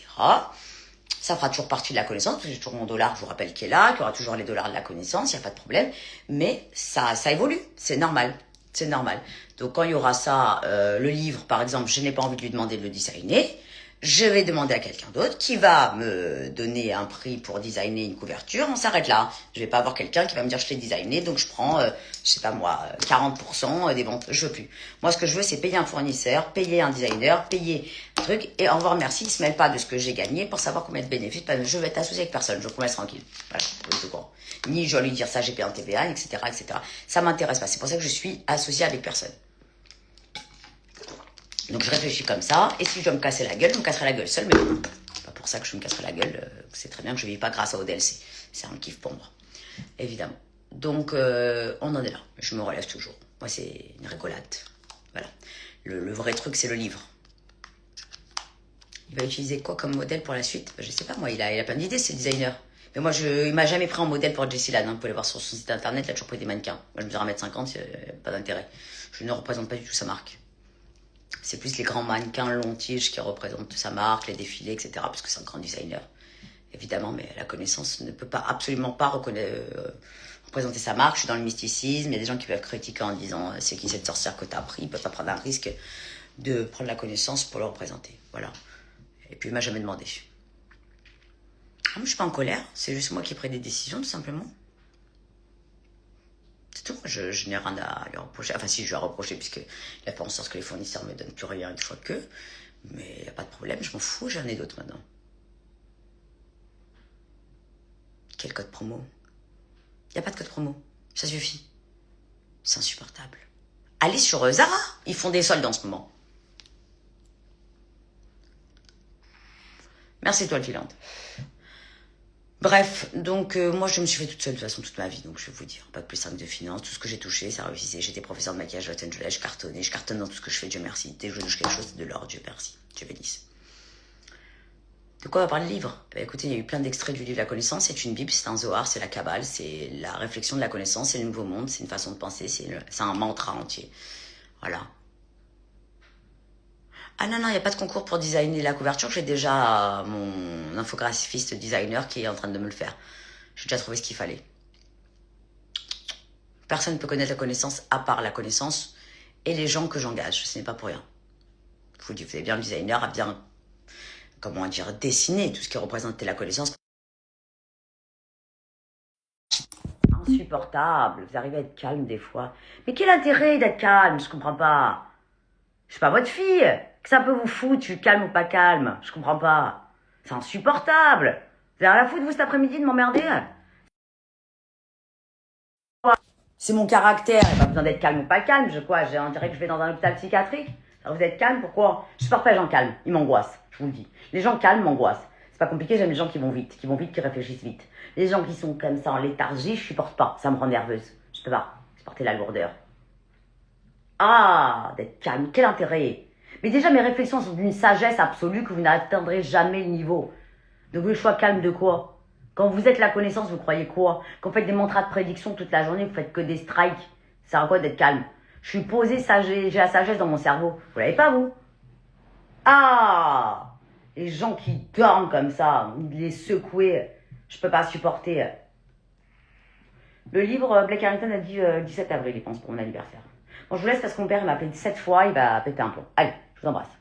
Ça fera toujours partie de la connaissance, parce que j'ai toujours mon dollar, je vous rappelle, qui est là, qu'il y aura toujours les dollars de la connaissance, il n'y a pas de problème. Mais ça évolue. C'est normal. C'est normal. Donc, quand il y aura ça, le livre, par exemple, je n'ai pas envie de lui demander de le designer. Je vais demander à quelqu'un d'autre qui va me donner un prix pour designer une couverture. On s'arrête là. Je vais pas avoir quelqu'un qui va me dire je l'ai designé, donc je prends, je sais pas moi, 40% des ventes. Je veux plus. Moi, ce que je veux, c'est payer un fournisseur, payer un designer, payer un truc, et au revoir, merci. Il se mêle pas de ce que j'ai gagné pour savoir combien de bénéfices. Je vais être associé avec personne. Je vous laisse tranquille. Voilà, tout court. Ni je vais lui dire ça, j'ai payé un TVA, etc., etc. Ça m'intéresse pas. C'est pour ça que je suis associé avec personne. Donc je réfléchis comme ça, et si je dois me casser la gueule, je me casserai la gueule seule, mais bon, pas pour ça que je me casserai la gueule, c'est très bien que je ne vis pas grâce à ODLC, c'est un kiff pour moi, évidemment. Donc on en est là, je me relève toujours, moi c'est une rigolade, voilà. Le vrai truc c'est le livre. Il va utiliser quoi comme modèle pour la suite? Je sais pas moi, il a plein d'idées, c'est le designer. Mais moi, il m'a jamais pris en modèle pour Jessilane, vous pouvez le voir sur son site internet, il a toujours pris des mannequins. Moi je me dirais 1m50, pas d'intérêt. Je ne représente pas du tout sa marque. C'est plus les grands mannequins longs tiges qui représentent sa marque, les défilés, etc. Parce que c'est un grand designer, évidemment. Mais la connaissance ne peut pas absolument pas représenter sa marque. Je suis dans le mysticisme. Il y a des gens qui peuvent critiquer en disant c'est qui cette sorcière que tu as pris. Ils ne peuvent pas prendre un risque de prendre la connaissance pour le représenter. Voilà. Et puis il m'a jamais demandé. Ah, moi, je suis pas en colère. C'est juste moi qui ai pris des décisions, tout simplement. C'est tout, je n'ai rien à lui reprocher. Enfin, si, je lui ai reproché, puisqu'il a fait en sorte que les fournisseurs ne me donnent plus rien une fois que. Mais il n'y a pas de problème, je m'en fous, j'en ai d'autres maintenant. Quel code promo? Il n'y a pas de code promo, ça suffit. C'est insupportable. Allez sur Zara, ils font des soldes en ce moment. Merci, toi, le filante. Bref, donc moi je me suis fait toute seule de toute façon toute ma vie, donc je vais vous dire, pas de plus 5 de finance, tout ce que j'ai touché, ça réussissait. J'étais professeur de maquillage à Los Angeles, je cartonne dans tout ce que je fais, Dieu merci. Dès que je touche quelque chose, c'est de l'or, Dieu merci, Dieu bénisse. De quoi on va parler le livre? Écoutez, il y a eu plein d'extraits du livre La Connaissance, c'est une Bible, c'est un Zohar, c'est la Kabbale, c'est la réflexion de la connaissance, c'est le nouveau monde, c'est une façon de penser, c'est un mantra entier. Voilà. Ah non, il n'y a pas de concours pour designer la couverture. J'ai déjà mon infographiste designer qui est en train de me le faire. J'ai déjà trouvé ce qu'il fallait. Personne ne peut connaître la connaissance à part la connaissance et les gens que j'engage. Ce n'est pas pour rien. Je vous dis, vous avez bien le designer à bien, comment dire, dessiner tout ce qui représentait la connaissance. Insupportable. Vous arrivez à être calme des fois. Mais quel intérêt d'être calme? Je comprends pas. Je suis pas votre fille. Que ça peut vous foutre, je suis calme ou pas calme? Je comprends pas. C'est insupportable. Vous avez rien à foutre, vous, cet après-midi, de m'emmerder? C'est mon caractère, il n'y a pas besoin d'être calme ou pas calme. On dirait que je vais dans un hôpital psychiatrique. Alors vous êtes calme, pourquoi? Je supporte pas les gens calmes, ils m'angoissent, je vous le dis. Les gens calmes m'angoissent. C'est pas compliqué, j'aime les gens qui vont vite, qui réfléchissent vite. Les gens qui sont comme ça en léthargie, je supporte pas, ça me rend nerveuse. Je peux pas supporter la lourdeur. Ah, d'être calme, quel intérêt? Mais déjà, mes réflexions sont d'une sagesse absolue que vous n'atteindrez jamais le niveau. Donc le choix calme de quoi? Quand vous êtes la connaissance, vous croyez quoi? Quand vous faites des mantras de prédiction toute la journée, vous faites que des strikes. Ça sert à quoi d'être calme? Je suis posée, j'ai la sagesse dans mon cerveau. Vous l'avez pas, vous? Ah! Les gens qui dorment comme ça, les secouer, je peux pas supporter. Le livre, Blake Harrington a dit 17 avril, il pense, pour mon anniversaire. Bon, je vous laisse parce que mon père m'a appelé 7 fois, il va péter un plomb. Allez, je vous embrasse.